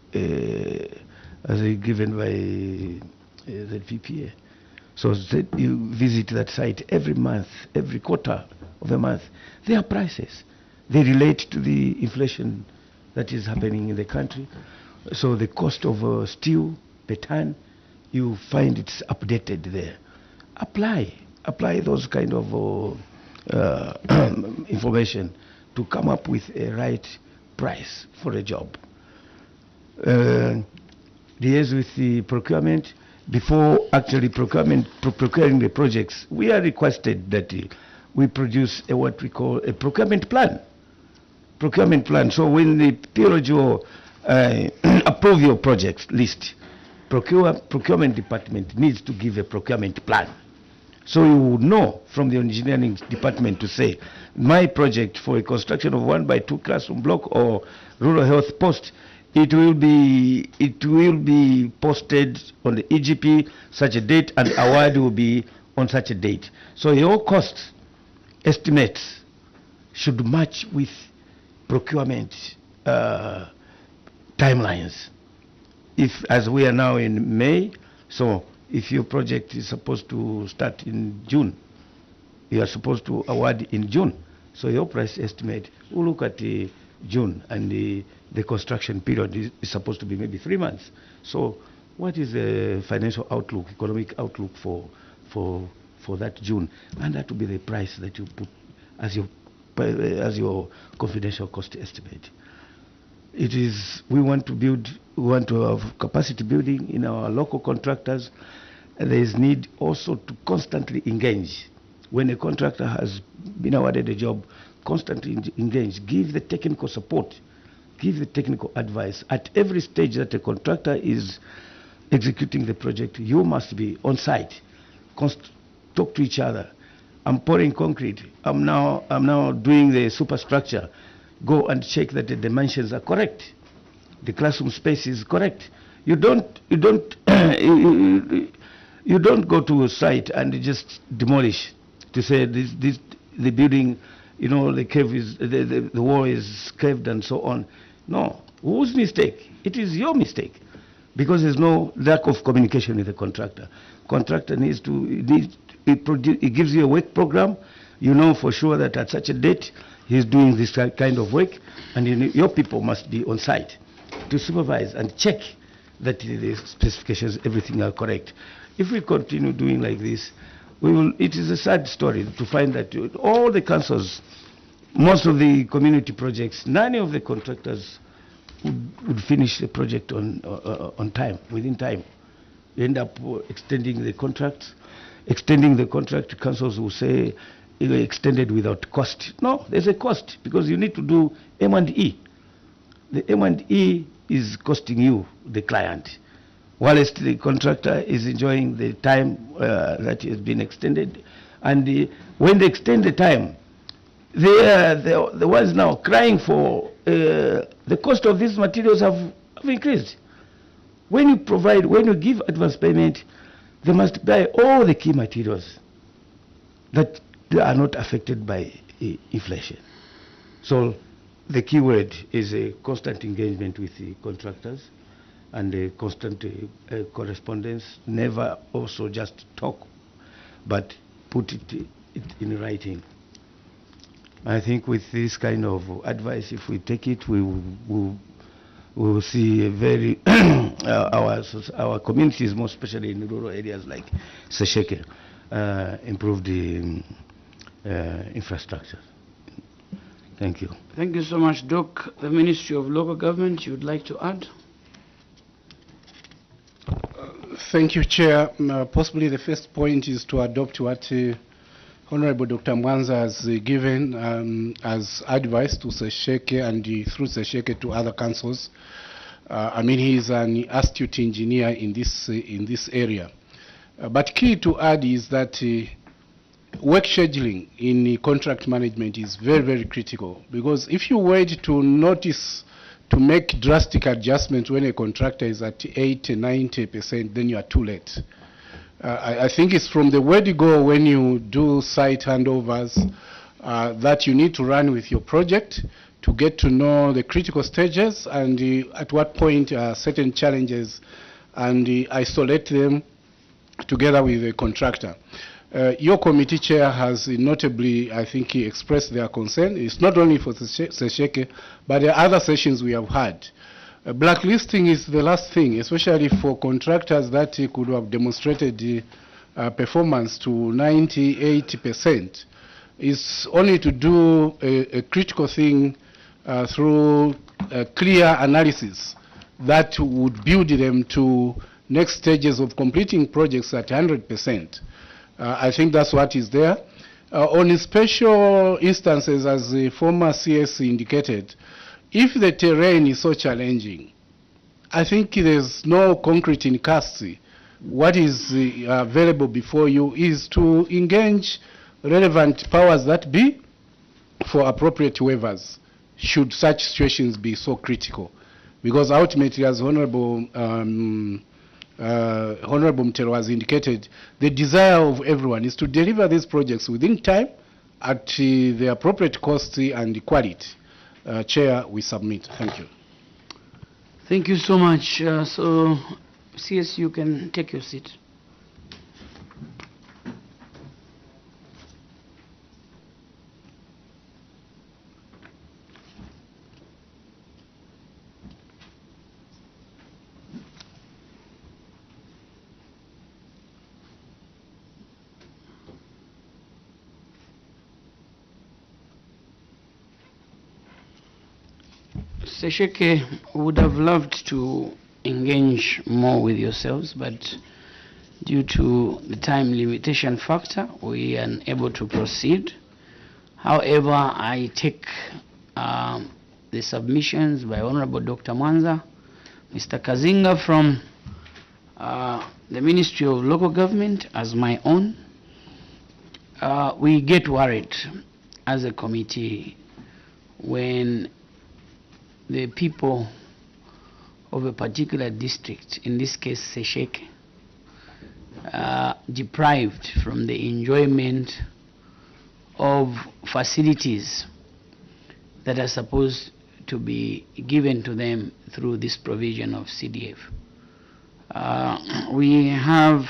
by the VPA. So you visit that site every month, every quarter of a month. There are prices. They relate to the inflation that is happening in the country. So the cost of steel per ton, you find it's updated there. Apply those kind of information to come up with a right price for a job. Liaise with the procurement. Before actually procuring the projects, we are requested that we produce what we call a procurement plan. Procurement plan. So when the PRGO approve your project list, procurement department needs to give a procurement plan. So you would know from the engineering department to say, my project for a construction of 1x2 classroom block or rural health post, it will be posted on the EGP such a date and award will be on such a date. So your cost estimates should match with procurement timelines. If, as we are now in May, so if your project is supposed to start in June, you are supposed to award in June. So your price estimate will look at June, and the construction period is supposed to be maybe 3 months. So what is the financial outlook, economic outlook for that June? And that will be the price that you put as your confidential cost estimate. It is, we want to have capacity building in our local contractors. There is need also to constantly engage. When a contractor has been awarded a job, constantly engage, give the technical support, give the technical advice. At every stage that a contractor is executing the project, you must be on site, talk to each other. I'm pouring concrete, I'm now doing the superstructure. Go and check that the dimensions are correct, the classroom space is correct. You don't go to a site and just demolish to say the building, you know, the cave is the wall is caved and so on. No, whose mistake? It is your mistake, because there's no lack of communication with the contractor. Contractor it gives you a work program. You know for sure that at such a date he's doing this kind of work, and your people must be on site to supervise and check that the specifications, everything are correct. If we continue doing like this, it is a sad story to find that all the councils, most of the community projects, none of the contractors would finish the project on time, within time. You end up extending the contract. Councils will say extended without cost. No, there's a cost, because you need to do M&E. The M&E is costing you, the client, whilst the contractor is enjoying the time that has been extended. And when they extend the time, they are the ones now crying for the cost of these materials have increased. When you give advance payment, they must buy all the key materials. that are not affected by inflation. So the key word is a constant engagement with the contractors and a constant correspondence, never also just talk, but put it in writing. I think with this kind of advice, if we take it, we will see a very our communities, more especially in rural areas like SESHEKE, improve the infrastructure. Thank you. Thank you so much, Doc. The Ministry of Local Government, you would like to add? Thank you, Chair. Possibly the first point is to adopt what Honorable Dr. Mwanza has given as advice to SESHEKE and through SESHEKE to other councils. I mean, he is an astute engineer in this area. But key to add is that work scheduling in contract management is very, very critical, because if you wait to notice to make drastic adjustments when a contractor is at 80–90%, then you are too late. I think it's from the word go when you do site handovers that you need to run with your project to get to know the critical stages and at what point certain challenges, and isolate them together with the contractor. Your committee chair has notably, I think, expressed their concern. It's not only for SESHEKE, but the other sessions we have had. Blacklisting is the last thing, especially for contractors that could have demonstrated performance to 90–80%. It's only to do a critical thing through clear analysis that would build them to next stages of completing projects at 100%. I think that's what is there. On special instances, as the former CS indicated, if the terrain is so challenging, I think there's no concrete in cast. What is available before you is to engage relevant powers that be for appropriate waivers, should such situations be so critical. Because ultimately, as Honorable Mtero has indicated, the desire of everyone is to deliver these projects within time at the appropriate cost and quality. Chair, we submit. Thank you. Thank you so much. So, CS, you can take your seat. SESHEKE would have loved to engage more with yourselves, but due to the time limitation factor, we are unable to proceed. However, I take the submissions by Honorable Dr. Mwanza, Mr. Kazinga from the Ministry of Local Government as my own. We get worried as a committee when the people of a particular district, in this case SESHEKE, deprived from the enjoyment of facilities that are supposed to be given to them through this provision of CDF. We have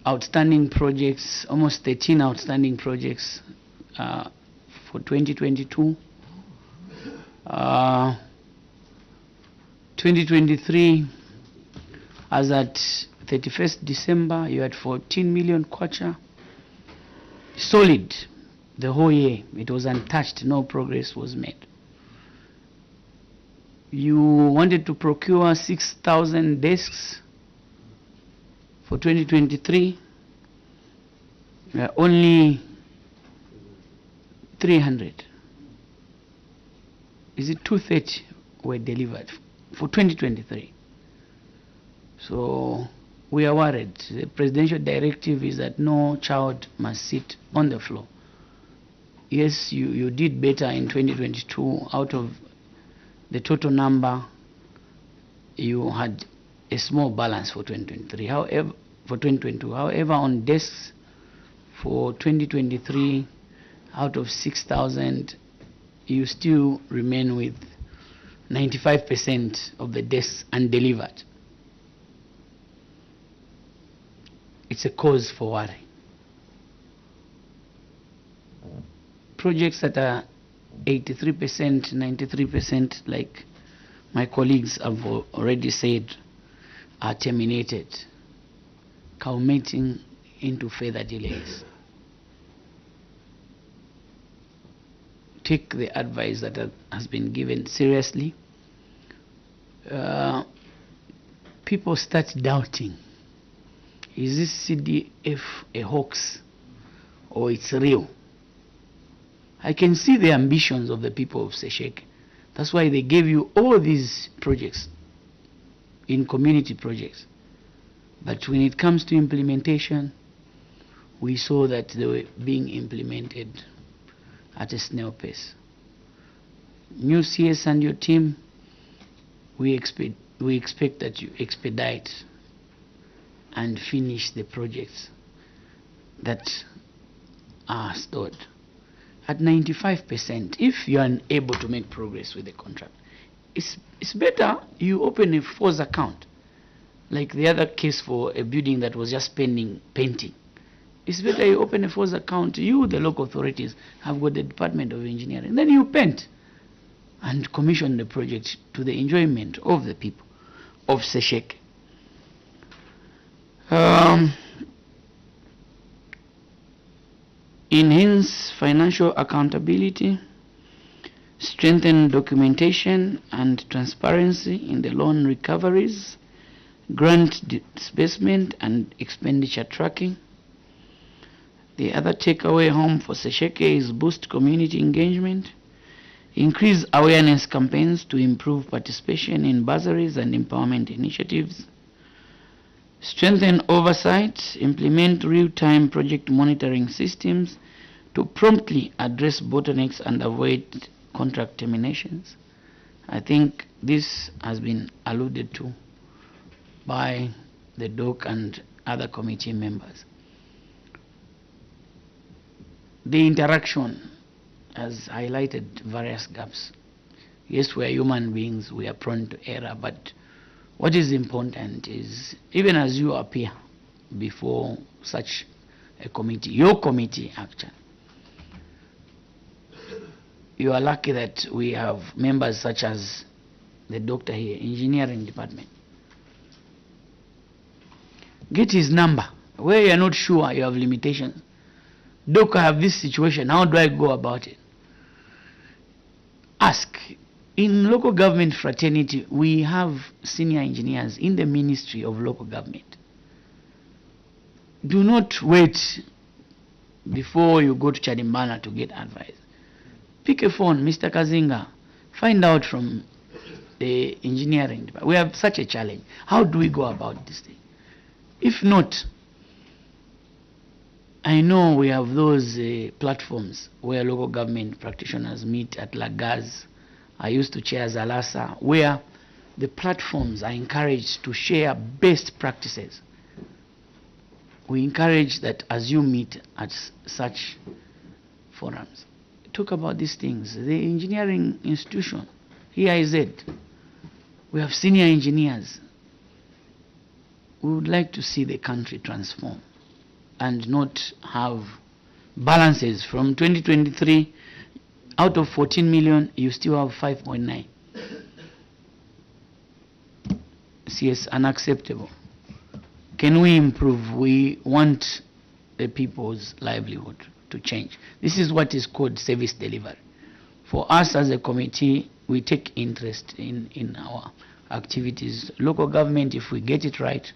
outstanding projects, almost 13 outstanding projects for 2022. 2023, as at 31st December, you had 14 million kwacha. Solid the whole year. It was untouched. No progress was made. You wanted to procure 6,000 desks for 2023. Only 300. Is it 230 were delivered for 2023? So we are worried. The presidential directive is that no child must sit on the floor. Yes, you did better in 2022. Out of the total number, you had a small balance for 2023. However, for 2022, however, on desks for 2023, out of 6,000, you still remain with 95% of the desks undelivered. It's a cause for worry. Projects that are 83%, 93%, like my colleagues have already said, are terminated, culminating into further delays. Take the advice that has been given seriously. People start doubting, is this CDF a hoax or it's real? I can see the ambitions of the people of SESHEKE. That's why they gave you all these projects in community projects. But when it comes to implementation, we saw that they were being implemented at a snail pace. New CS and your team, we expect that you expedite and finish the projects that are stored. At 95%, if you are unable to make progress with the contract, it's better you open a force account, like the other case for a building that was just pending painting. It's better you open a force account. You, the local authorities, have got the Department of Engineering. Then you paint and commission the project to the enjoyment of the people of SESHEKE. Enhance financial accountability, strengthen documentation and transparency in the loan recoveries, grant disbursement and expenditure tracking. The other takeaway home for SESHEKE is boost community engagement, increase awareness campaigns to improve participation in bursaries and empowerment initiatives, strengthen oversight, implement real-time project monitoring systems to promptly address bottlenecks and avoid contract terminations. I think this has been alluded to by the DOC and other committee members. The interaction has highlighted various gaps. Yes, we are human beings, we are prone to error, but what is important is, even as you appear before such a committee, your committee actually, you are lucky that we have members such as the doctor here, engineering department. Get his number. Where you are not sure you have limitations. Doc, I have this situation, how do I go about it? Ask. In local government fraternity, we have senior engineers in the Ministry of Local Government. Do not wait before you go to Chadimbana to get advice. Pick a phone, Mr. Kazinga, find out from the engineering department. We have such a challenge. How do we go about this thing? If not, I know we have those platforms where local government practitioners meet at Lagaz. I used to chair Zalasa, where the platforms are encouraged to share best practices. We encourage that as you meet at such forums, talk about these things. The engineering institution, EIZ, we have senior engineers. We would like to see the country transform and not have balances from 2023. Out of 14 million, you still have 5.9. CS, unacceptable. Can we improve? We want the people's livelihood to change. This is what is called service delivery. For us as a committee, we take interest in our activities. Local government, if we get it right,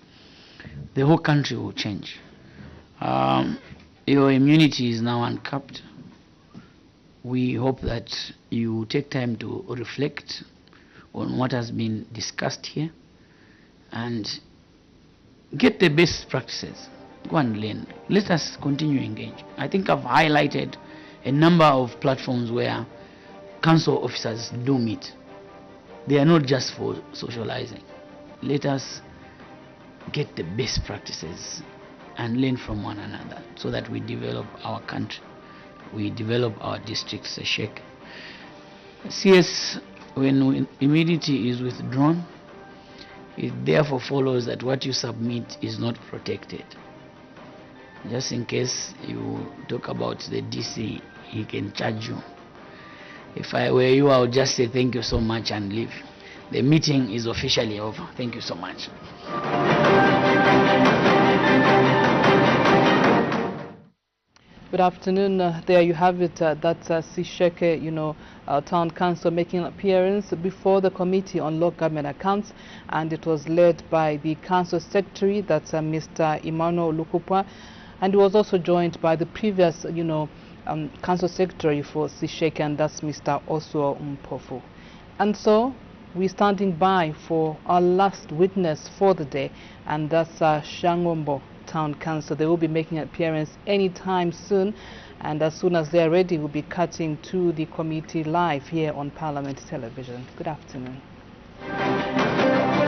the whole country will change. Your immunity is now uncapped. We hope that you take time to reflect on what has been discussed here and get the best practices. Go and learn. Let us continue engage. I think I've highlighted a number of platforms where council officers do meet. They are not just for socializing. Let us get the best practices and learn from one another so that we develop our country, we develop our district, SESHEKE. CS, when immunity is withdrawn, it therefore follows that what you submit is not protected. Just in case you talk about the DC, he can charge you. If I were you, I would just say thank you so much and leave. The meeting is officially over. Thank you so much. Good afternoon. There you have it. That's SESHEKE, Town Council making an appearance before the Committee on Local Government Accounts, and it was led by the Council Secretary, that's Mr. Emmanuel Lukupwa, and he was also joined by the previous, Council Secretary for SESHEKE, and that's Mr. Oswo Mpofu. And so we're standing by for our last witness for the day, and that's Shangombo Town Council. They will be making an appearance anytime soon, and as soon as they are ready, we'll be cutting to the committee live here on Parliament Television. Good afternoon.